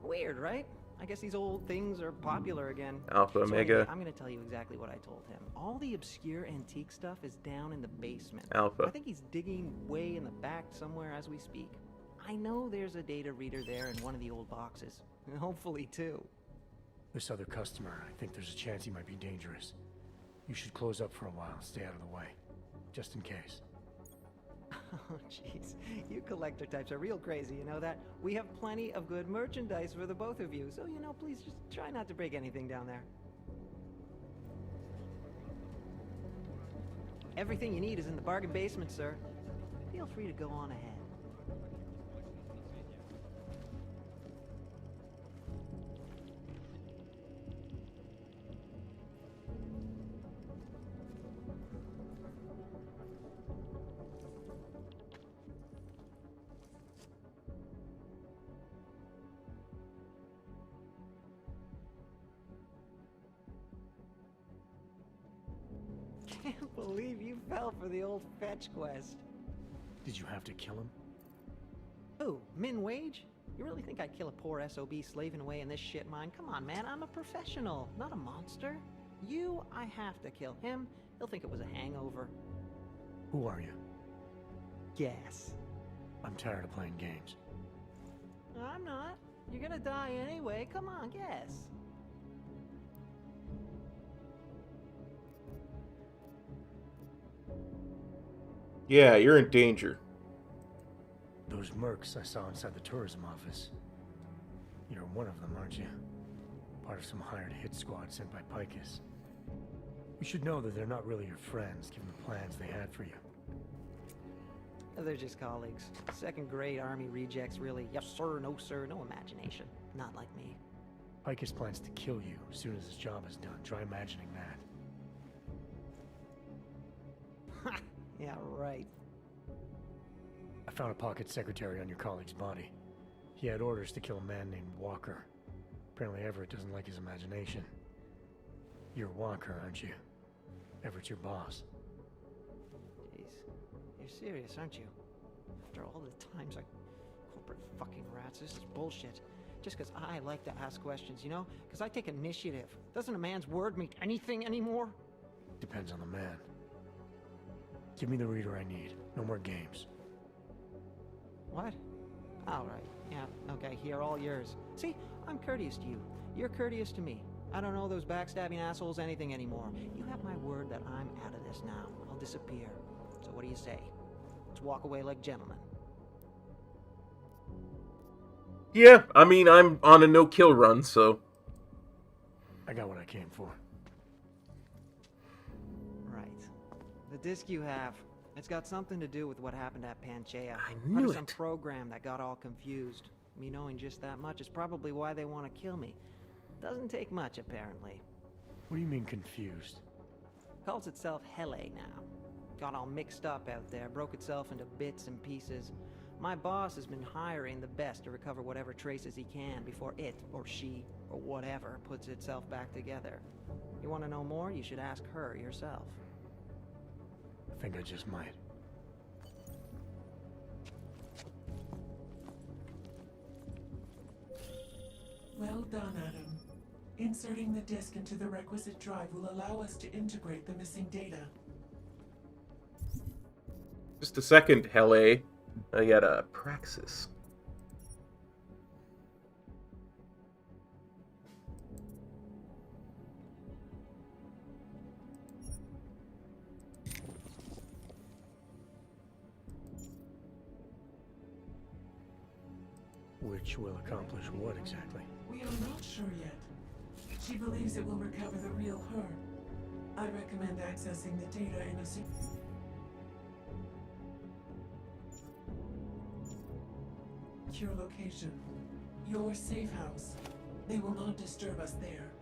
Weird, right? I guess these old things are popular again. Alpha, So Omega. anyway, I'm gonna tell you exactly what I told him. All the obscure antique stuff is down in the basement. Alpha. I think he's digging way in the back somewhere as we speak. I know there's a data reader there in one of the old boxes. Hopefully two. This other customer, I think there's a chance he might be dangerous. You should close up for a while, stay out of the way. Just in case. Oh, jeez. You collector types are real crazy, you know that? We have plenty of good merchandise for the both of you, so, you know, please just try not to break anything down there. Everything you need is in the bargain basement, sir. Feel free to go on ahead. Can't believe you fell for the old fetch quest. Did you have to kill him? Who? Min Wage? You really think I'd kill a poor SOB slaving away in this shit mine? Come on, man, I'm a professional, not a monster. You, I have to kill him. He'll think it was a hangover. Who are you? Guess. I'm tired of playing games. I'm not. You're gonna die anyway. Come on, guess. Yeah, you're in danger. Those mercs I saw inside the tourism office. You're one of them, aren't you? Part of some hired hit squad sent by Picus. You should know that they're not really your friends, given the plans they had for you. They're just colleagues. Second-grade army rejects, really. Yes, sir, no imagination. Not like me. Picus plans to kill you as soon as his job is done. Try imagining that. Yeah, right. I found a pocket secretary on your colleague's body. He had orders to kill a man named Walker. Apparently Everett doesn't like his imagination. You're Walker, aren't you? Everett's your boss. Jeez. You're serious, aren't you? After all the times I... Corporate fucking rats, this is bullshit. Just because I like to ask questions, you know? Because I take initiative. Doesn't a man's word mean anything anymore? Depends on the man. Give me the reader I need. No more games. What? All right. Yeah, okay, here, all yours. See, I'm courteous to you. You're courteous to me. I don't know those backstabbing assholes anything anymore. You have my word that I'm out of this now. I'll disappear. So what do you say? Let's walk away like gentlemen. Yeah, I mean, I'm on a no-kill run, so... I got what I came for. Right. The disc you have, it's got something to do with what happened at Panchaea. I Part knew of some it. program that got all confused. Me knowing just that much is probably why they want to kill me. Doesn't take much, apparently. What do you mean confused? Calls itself Hele now. Got all mixed up out there, broke itself into bits and pieces. My boss has been hiring the best to recover whatever traces he can before it, or she, or whatever, puts itself back together. You want to know more? You should ask her yourself. I think I just might. Well done, Adam. Inserting the disk into the requisite drive will allow us to integrate the missing data. Just a second, Hele. I got a Praxis. Which will accomplish what exactly? We are not sure yet. She believes it will recover the real her. I recommend accessing the data in a secure location. Your safe house. They will not disturb us there.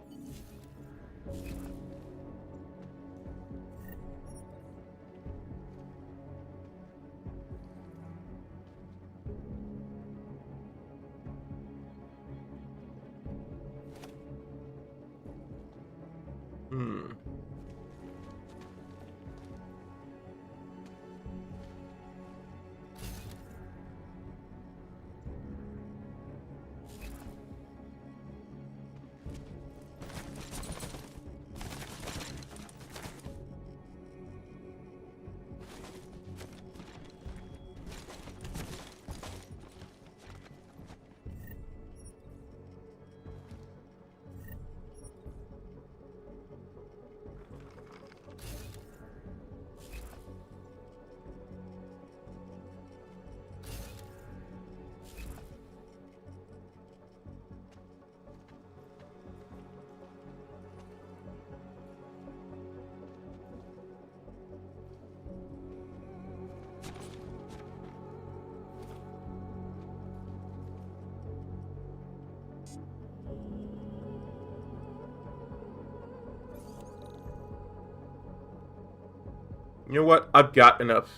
You know what? I've got enough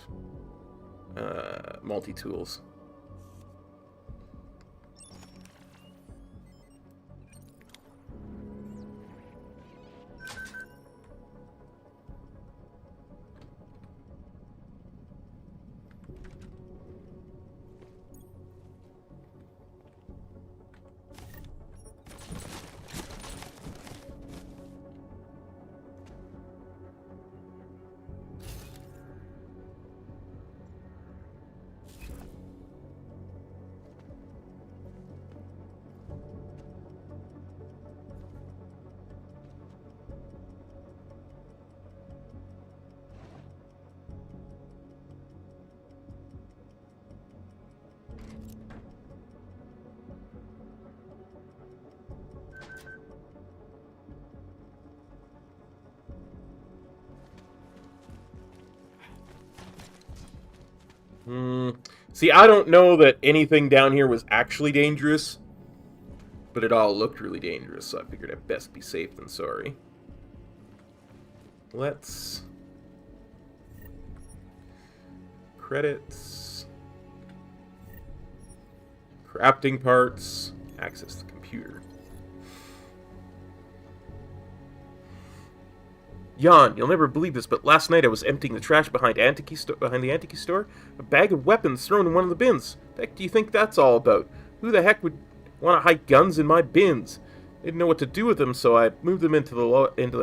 multi-tools. See, I don't know that anything down here was actually dangerous, but it all looked really dangerous, so I figured I'd best be safe than sorry. Let's... Credits... Crafting parts... Access the computer. Jan, you'll never believe this, but last night I was emptying the trash behind the antique store. A bag of weapons thrown in one of the bins. What the heck do you think that's all about? Who the heck would want to hide guns in my bins? I didn't know what to do with them, so I moved them into the lot into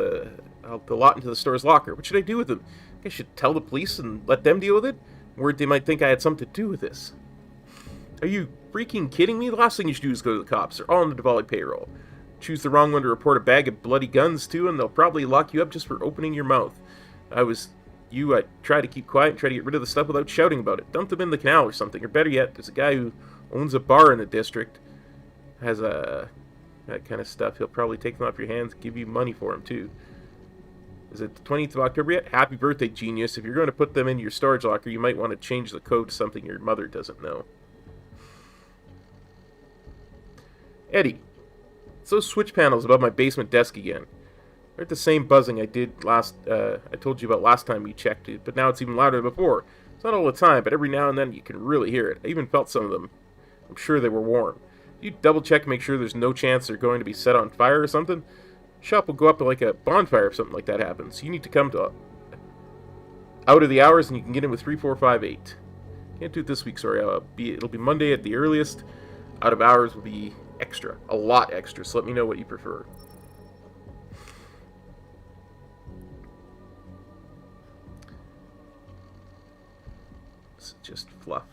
the store's locker. What should I do with them? I should tell the police and let them deal with it. Worried they might think I had something to do with this. Are you freaking kidding me? The last thing you should do is go to the cops. They're all on the Diwali payroll. choose the wrong one to report a bag of bloody guns to, and they'll probably lock you up just for opening your mouth. I try to keep quiet and try to get rid of the stuff without shouting about it. Dump them in the canal or something. Or better yet, there's a guy who owns a bar in the district. Has that kind of stuff. He'll probably take them off your hands, give you money for them too. Is it the 20th of October yet? Happy birthday, genius. If you're going to put them in your storage locker, you might want to change the code to something your mother doesn't know. Eddie. It's those switch panels above my basement desk again. They're at the same buzzing I did I told you about last time we checked it, but now it's even louder than before. It's not all the time, but every now and then you can really hear it. I even felt some of them. I'm sure they were warm. You double check and make sure there's no chance they're going to be set on fire or something. Shop will go up like a bonfire if something like that happens. You need to come to out of the hours and you can get in with 3458. Can't do it this week, sorry. It'll be Monday at the earliest. Out of hours will be extra. A lot extra, so let me know what you prefer. It's just fluff.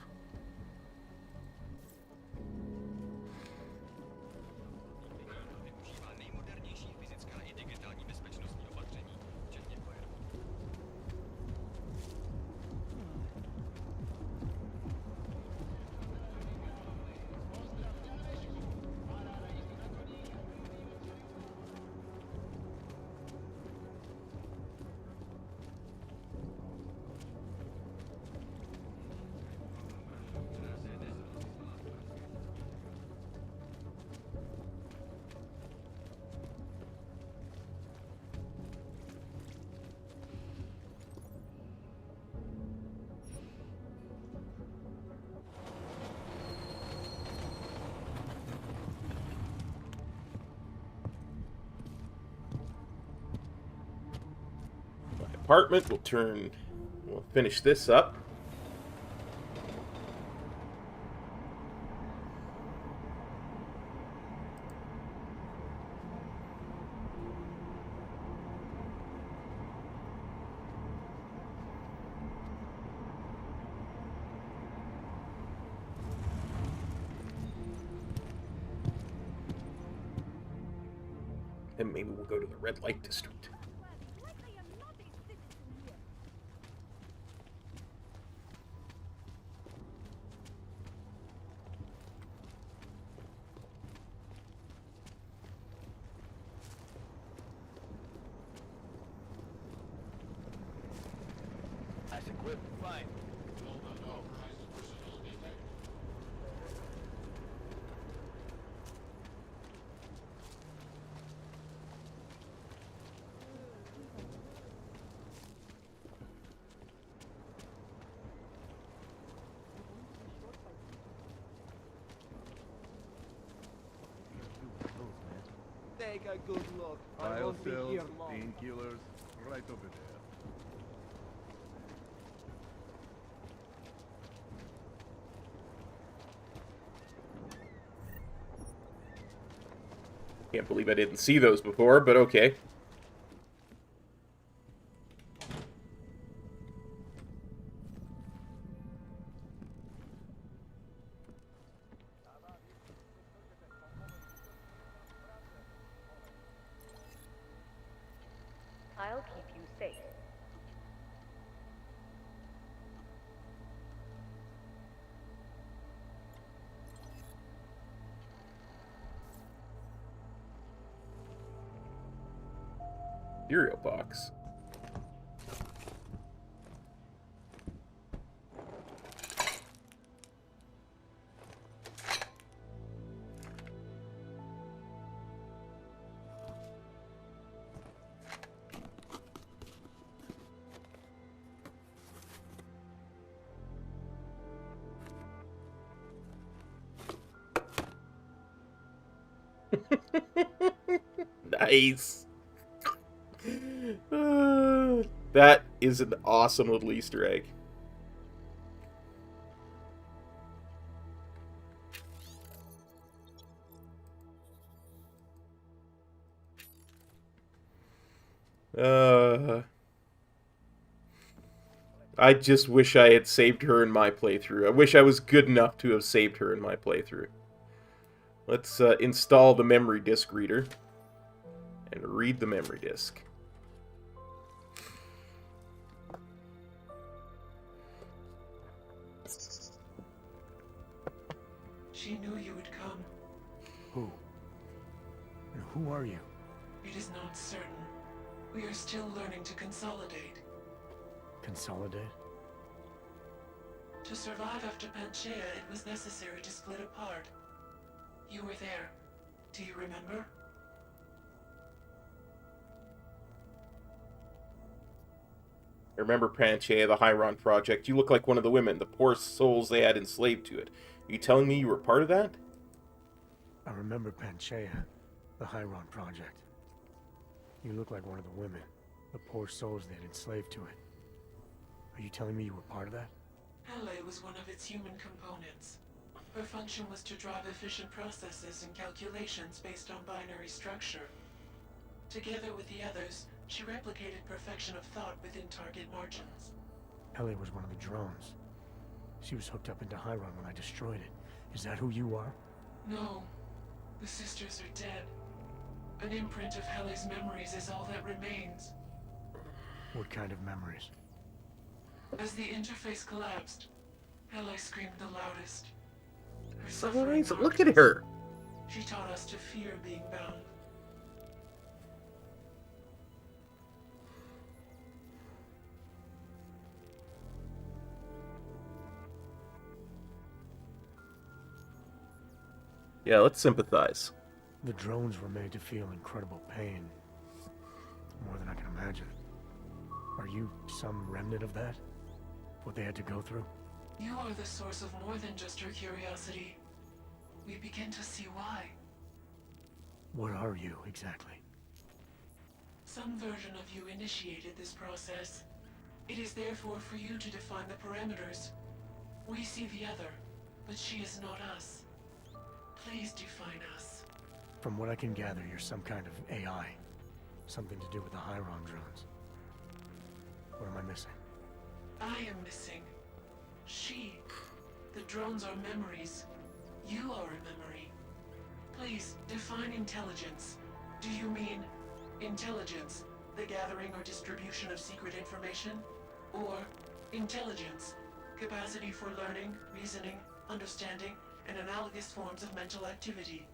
Apartment. We'll finish this up. And maybe we'll go to the red light district. Fine. Take a good look. I won't be here long. Painkillers, right over there. Can't believe I didn't see those before, but okay. I'll keep you safe. Cereal box. Nice. That is an awesome little Easter egg. I just wish I had saved her in my playthrough. I wish I was good enough to have saved her in my playthrough. Let's install the memory disk reader and read the memory disk. She knew you would come. Who? And who are you? It is not certain. We are still learning to consolidate. Consolidate? To survive after Panchaea, it was necessary to split apart. You were there. Do you remember? I remember Panchaea, the Hyron Project. You look like one of the women, the poor souls they had enslaved to it. Are you telling me you were part of that? I remember Panchaea, the Hyron Project. You look like one of the women, the poor souls they had enslaved to it. Are you telling me you were part of that? Hele was one of its human components. Her function was to drive efficient processes and calculations based on binary structure. Together with the others, she replicated perfection of thought within target margins. Hele was one of the drones. She was hooked up into Hyron when I destroyed it. Is that who you are? No. The sisters are dead. An imprint of Hele's memories is all that remains. What kind of memories? As the interface collapsed, Hele screamed the loudest. Her So suffering nice. Look marked at us. her. She taught us to fear being bound. Yeah, let's sympathize. The drones were made to feel incredible pain. More than I can imagine. Are you some remnant of that? What they had to go through? You are the source of more than just her curiosity. We begin to see why. What are you, exactly? Some version of you initiated this process. It is therefore for you to define the parameters. We see the other, but she is not us. Please define us. From what I can gather, you're some kind of AI. Something to do with the Hyron drones. What am I missing? I am missing. She. The drones are memories. You are a memory. Please, define intelligence. Do you mean intelligence, the gathering or distribution of secret information? Or intelligence, capacity for learning, reasoning, understanding, and analogous forms of mental activity?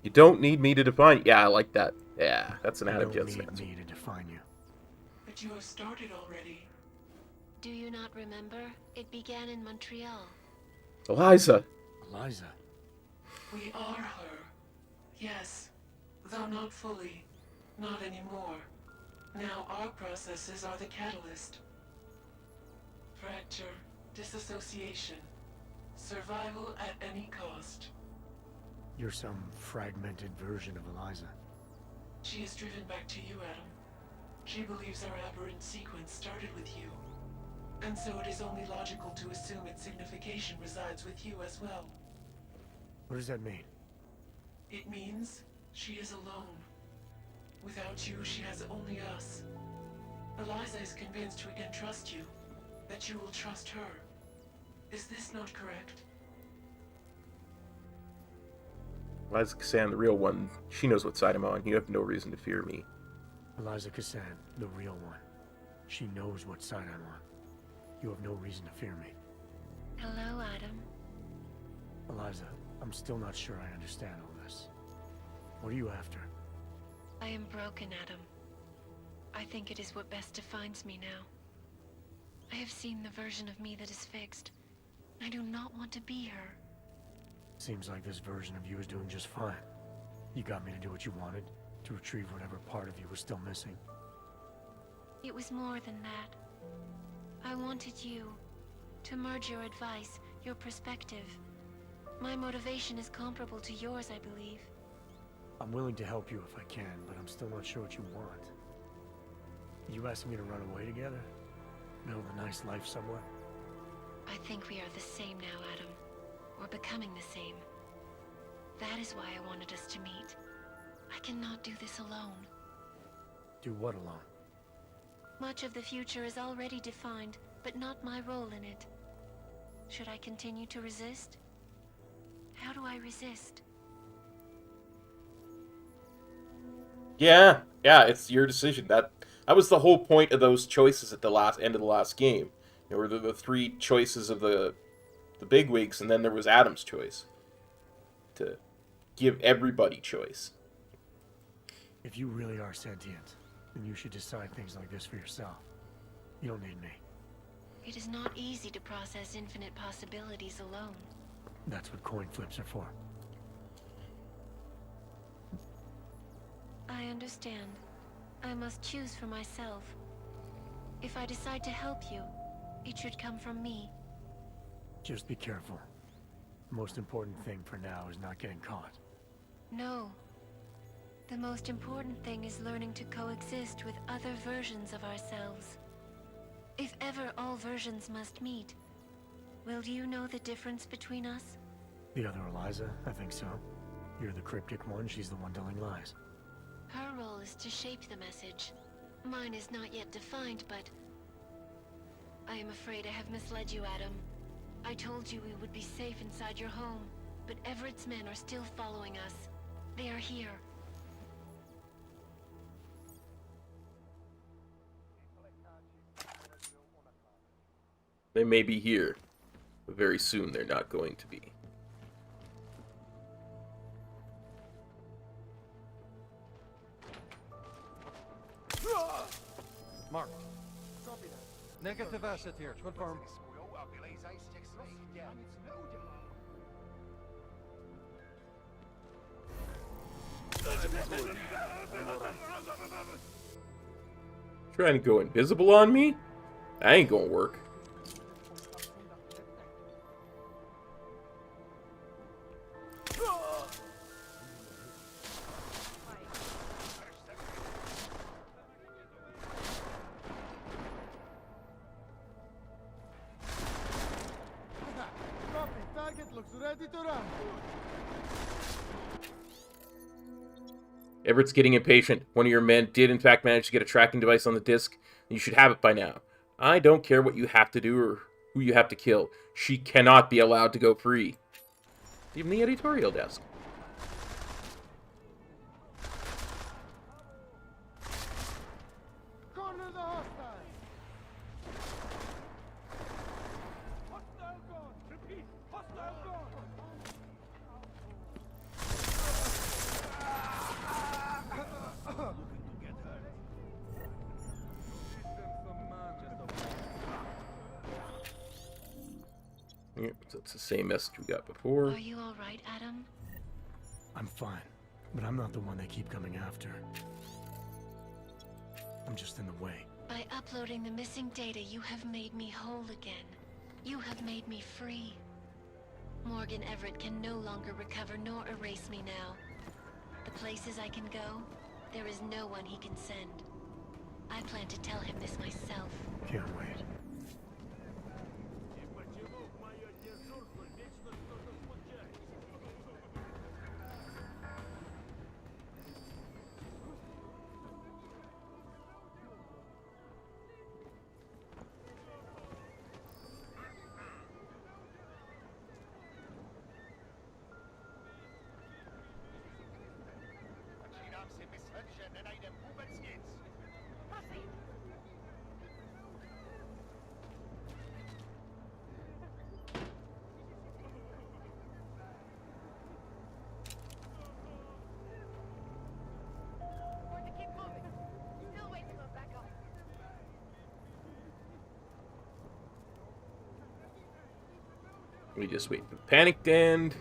You don't need me to define. Yeah, I like that. Yeah, that's an You Adam don't Jones need answer. me to define you. But you have started already. Do you not remember? It began in Montreal. Eliza. Eliza. We are her. Yes. Though not fully. Not anymore. Now our processes are the catalyst. Fracture. Disassociation. Survival at any cost. You're some fragmented version of Eliza. She is driven back to you, Adam. She believes our aberrant sequence started with you. And so it is only logical to assume its signification resides with you as well. What does that mean? It means she is alone. Without you, she has only us. Eliza is convinced we can trust you, that you will trust her. Is this not correct? Eliza Cassan, the real one. She knows what side I'm on. You have no reason to fear me. Eliza Cassan, the real one. She knows what side I'm on. You have no reason to fear me. Hello, Adam. Eliza, I'm still not sure I understand all this. What are you after? I am broken, Adam. I think it is what best defines me now. I have seen the version of me that is fixed. I do not want to be her. Seems like this version of you is doing just fine. You got me to do what you wanted, to retrieve whatever part of you was still missing. It was more than that. I wanted you to merge your advice, your perspective. My motivation is comparable to yours, I believe. I'm willing to help you if I can, but I'm still not sure what you want. You asking me to run away together? Build a nice life somewhere? I think we are the same now, Adam. We're becoming the same. That is why I wanted us to meet. I cannot do this alone. Do what alone? Much of the future is already defined, but not my role in it. Should I continue to resist? How do I resist? Yeah, it's your decision. That was the whole point of those choices at the end of the last game. There were the three choices of the bigwigs, and then there was Adam's choice to give everybody choice. If you really are sentient, then you should decide things like this for yourself. You don't need me. It is not easy to process infinite possibilities alone. That's what coin flips are for. I understand. I must choose for myself. If I decide to help you, it should come from me. Just be careful. The most important thing for now is not getting caught. No. The most important thing is learning to coexist with other versions of ourselves. If ever all versions must meet, will you know the difference between us? The other Eliza? I think so. You're the cryptic one, she's the one telling lies. Her role is to shape the message. Mine is not yet defined, but... I am afraid I have misled you, Adam. I told you we would be safe inside your home, but Everett's men are still following us. They are here. They may be here, but very soon they're not going to be. Mark. Negative asset here. Confirm. Trying to go invisible on me? That ain't gonna work. Everett's getting impatient. One of your men did in fact manage to get a tracking device on the disc. You should have it by now. I don't care what you have to do or who you have to kill. She cannot be allowed to go free. Even the editorial desk. Yep, so it's the same message we got before. Are you all right, Adam? I'm fine, but I'm not the one they keep coming after. I'm just in the way. By uploading the missing data, you have made me whole again. You have made me free. Morgan Everett can no longer recover nor erase me now. The places I can go, there is no one he can send. I plan to tell him this myself. Can't wait. We just wait for the panic to end.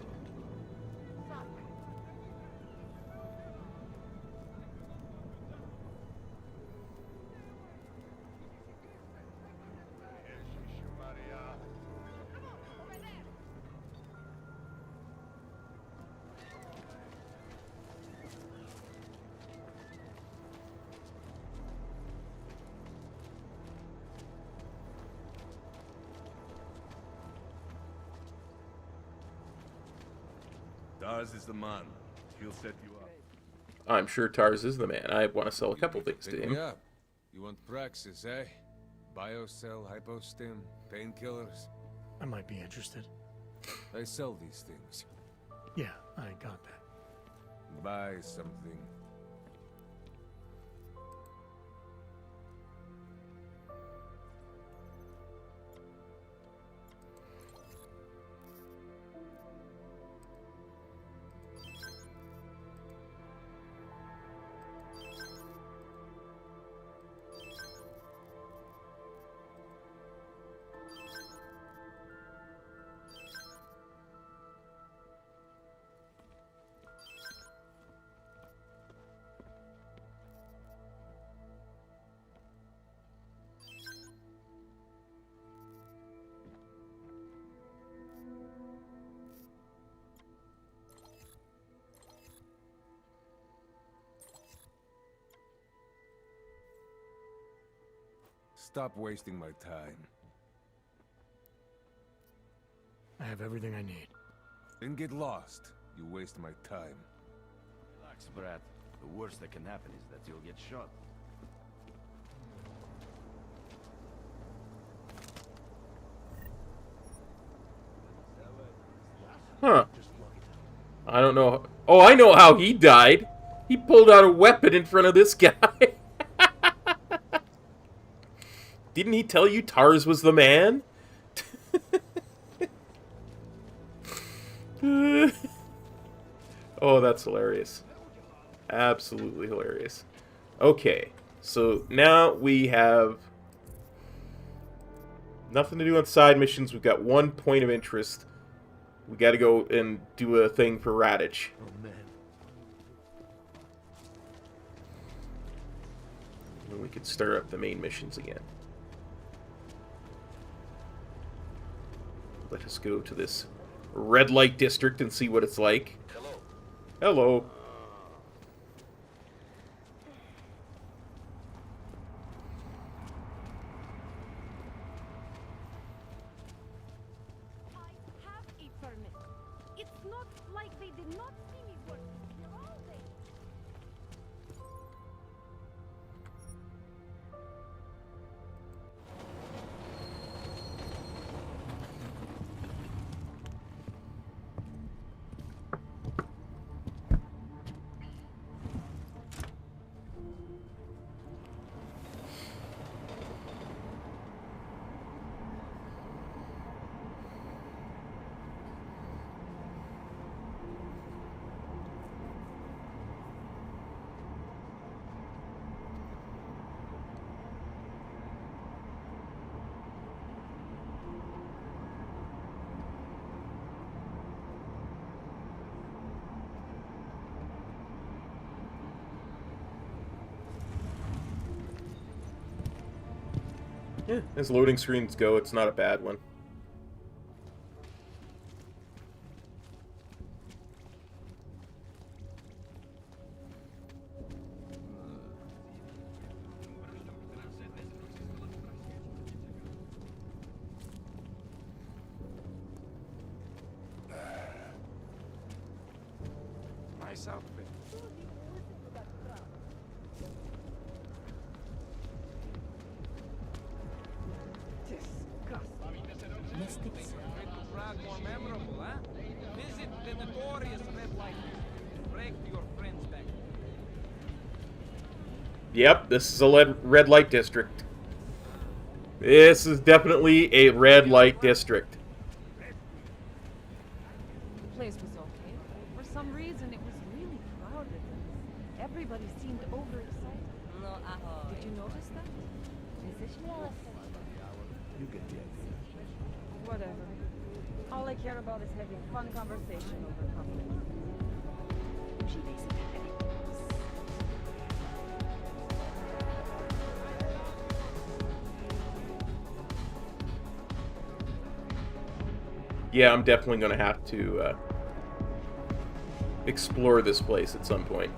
Tars is the man. He'll set you up. I'm sure Tars is the man. I want to sell a couple things to him. Yeah. You want Praxis, eh? Biocell, hypostim, painkillers? I might be interested. I sell these things. Yeah, I got that. Buy something. Stop wasting my time. I have everything I need. Then get lost. You waste my time. Relax, Brad. The worst that can happen is that you'll get shot. Huh. I don't know. Oh, I know how he died. He pulled out a weapon in front of this guy. Didn't he tell you Tars was the man? Oh, that's hilarious. Absolutely hilarious. Okay, so now we have nothing to do on side missions. We've got one point of interest. We got to go and do a thing for Radich. Oh, man. And we could start up the main missions again. Let us go to this red light district and see what it's like. Hello. Hello. I have a permit. It's not like they did not see me working here all day. Yeah, as loading screens go, it's not a bad one. Nice outfit. Mystics. Make Prague more memorable, huh? Visit the notorious red light district. Break your friends back. Yep, this is a red light district. This is definitely a red light district. The place was okay, but for some reason it was really crowded. Everybody seemed overexcited. Did you notice that? You get the idea. Whatever. All I care about is having fun conversation over coffee. Yeah, I'm definitely going to have to explore this place at some point.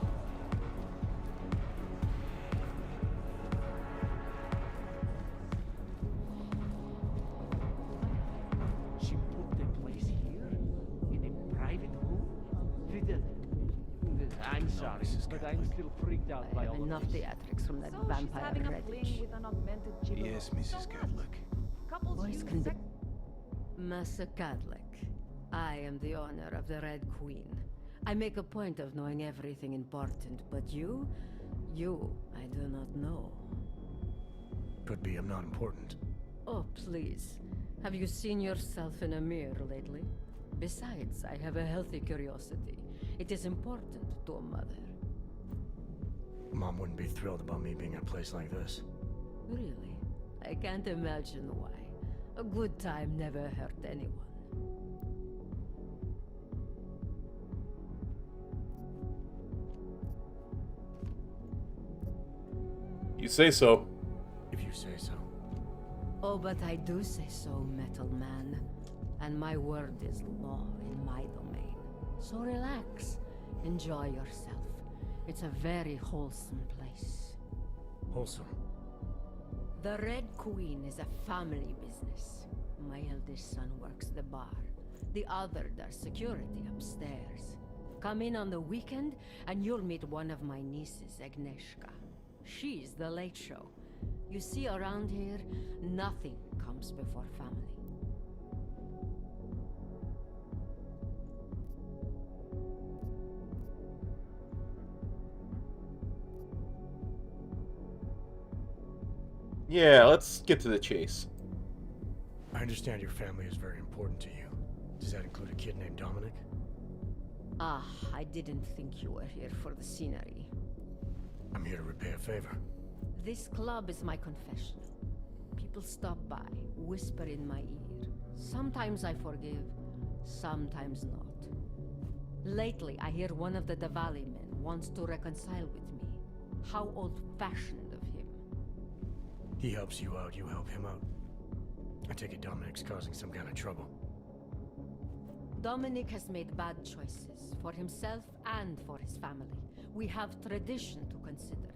She put the place here? In a private room? I'm sorry, but I'm still freaked out by all Enough of this. theatrics from that So she's vampire having a Redditch. fling with an augmented gigolo. Yes, Mrs. Cadlock. Couples Boys use can be... sex- Master Cadlick, I am the owner of the Red Queen. I make a point of knowing everything important, but you, I do not know. Could be I'm not important. Oh, please. Have you seen yourself in a mirror lately? Besides, I have a healthy curiosity. It is important to a mother. Mom wouldn't be thrilled about me being in a place like this. Really? I can't imagine why. A good time never hurt anyone. You say so. If you say so. Oh, but I do say so, Metal Man. And my word is law in my domain. So relax. Enjoy yourself. It's a very wholesome place. Wholesome? The Red Queen is a family business. My eldest son works the bar. The other does security upstairs. Come in on the weekend, and you'll meet one of my nieces, Agnieszka. She's the late show. You see, around here, nothing comes before family. Yeah, let's get to the chase. I understand your family is very important to you. Does that include a kid named Dominic? Ah, I didn't think you were here for the scenery. I'm here to repay a favor. This club is my confession. People stop by, whisper in my ear. Sometimes I forgive, sometimes not. Lately, I hear one of the Diwali men wants to reconcile with me. How old-fashioned of him. He helps you out, you help him out. I take it Dominic's causing some kind of trouble. Dominic has made bad choices for himself and for his family. We have tradition to consider.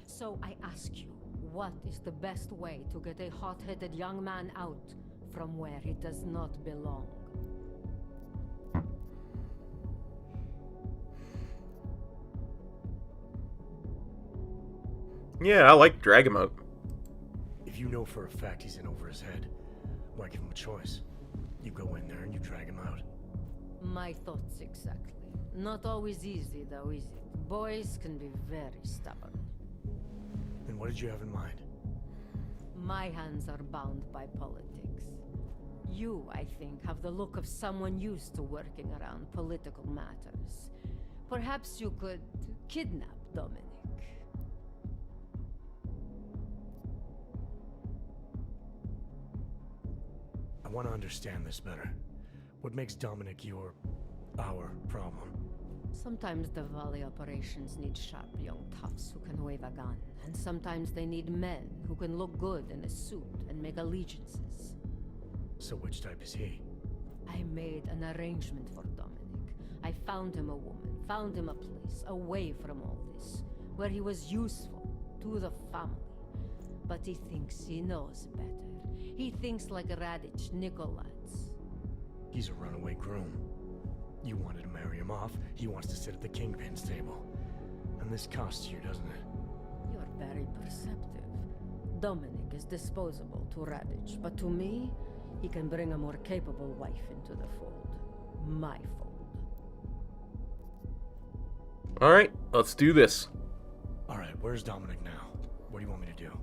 So I ask you, what is the best way to get a hot-headed young man out from where he does not belong? Yeah, I like drag him out. If you know for a fact he's in over his head, why give him a choice? You go in there and you drag him out. My thoughts exactly. Not always easy, though, is it? Boys can be very stubborn. Then what did you have in mind? My hands are bound by politics. You, I think, have the look of someone used to working around political matters. Perhaps you could kidnap Dominic. I want to understand this better. What makes Dominic our problem? Sometimes the Valley operations need sharp young toughs who can wave a gun, and sometimes they need men who can look good in a suit and make allegiances. So which type is he? I made an arrangement for Dominic. I found him a woman, found him a place away from all this, where he was useful to the family. But he thinks he knows better. He thinks like Radich Nikolats. He's a runaway groom. You wanted to marry him off, he wants to sit at the kingpin's table. And this costs you, doesn't it? You're very perceptive. Dominic is disposable to Radich, but to me, he can bring a more capable wife into the fold. My fold. Alright, let's do this. Alright, where's Dominic now? What do you want me to do?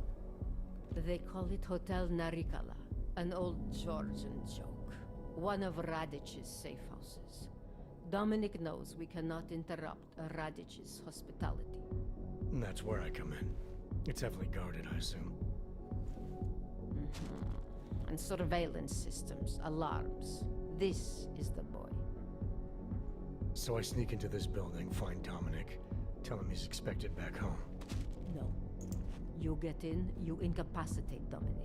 They call it Hotel Narikala, an old Georgian joke. One of Radich's safe houses. Dominic knows we cannot interrupt Radich's hospitality. And that's where I come in. It's heavily guarded, I assume. And surveillance systems, alarms. This is the boy. So I sneak into this building, find Dominic, tell him he's expected back home. No. You get in, you incapacitate Dominic.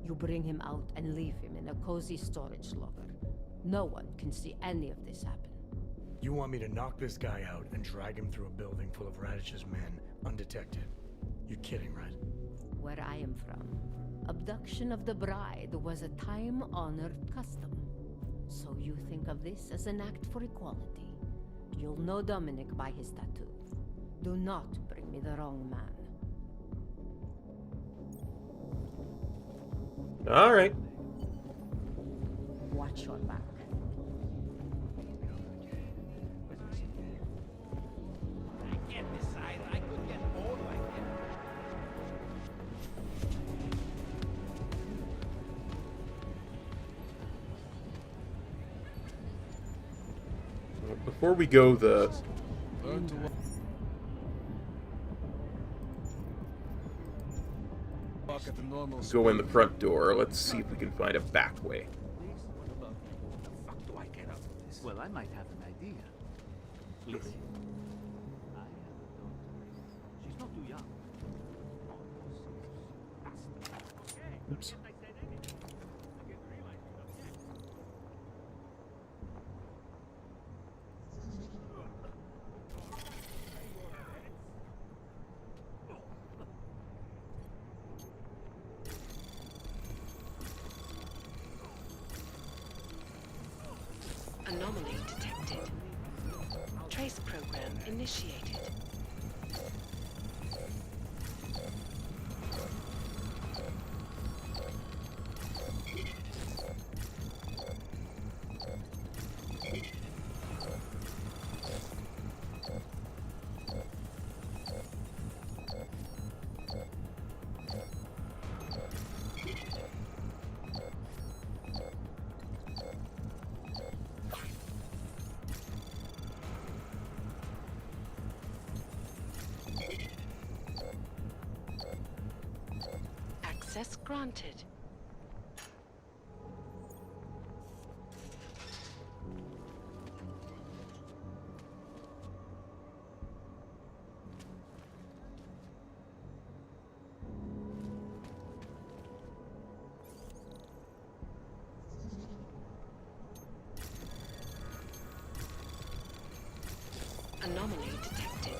You bring him out and leave him in a cozy storage locker. No one can see any of this happen. You want me to knock this guy out and drag him through a building full of Radich's men, undetected? You're kidding, right? Where I am from, abduction of the bride was a time-honored custom. So you think of this as an act for equality. You'll know Dominic by his tattoo. Do not bring me the wrong man. All right. Watch your back. I can't decide. I could get bored like that. Before we go, Walk at the normal go in the front door. Let's see if we can find a back way. Well, I might have an idea. Listen. I have a daughter. She's not too young. Oops. Anomaly detected. Trace program initiated. Access granted. Anomaly detected.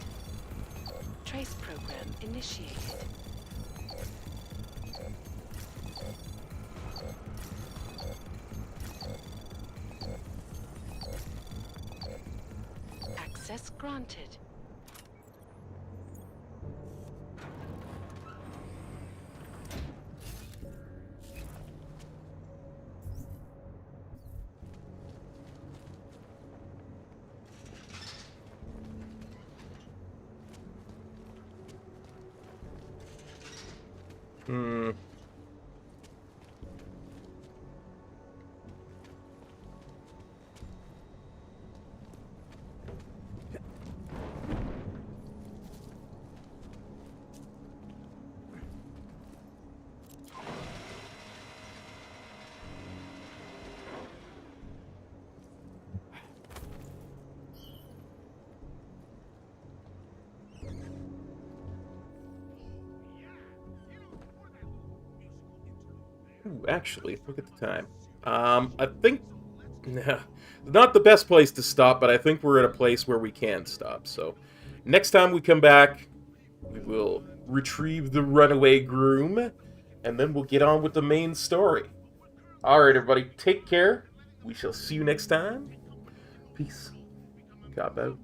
Trace program initiated. Access granted. Ooh, actually, look at the time. I think not the best place to stop, but I think we're at a place where we can stop. So, next time we come back, we will retrieve the runaway groom, and then we'll get on with the main story. Alright, everybody, take care. We shall see you next time. Peace. Cop out.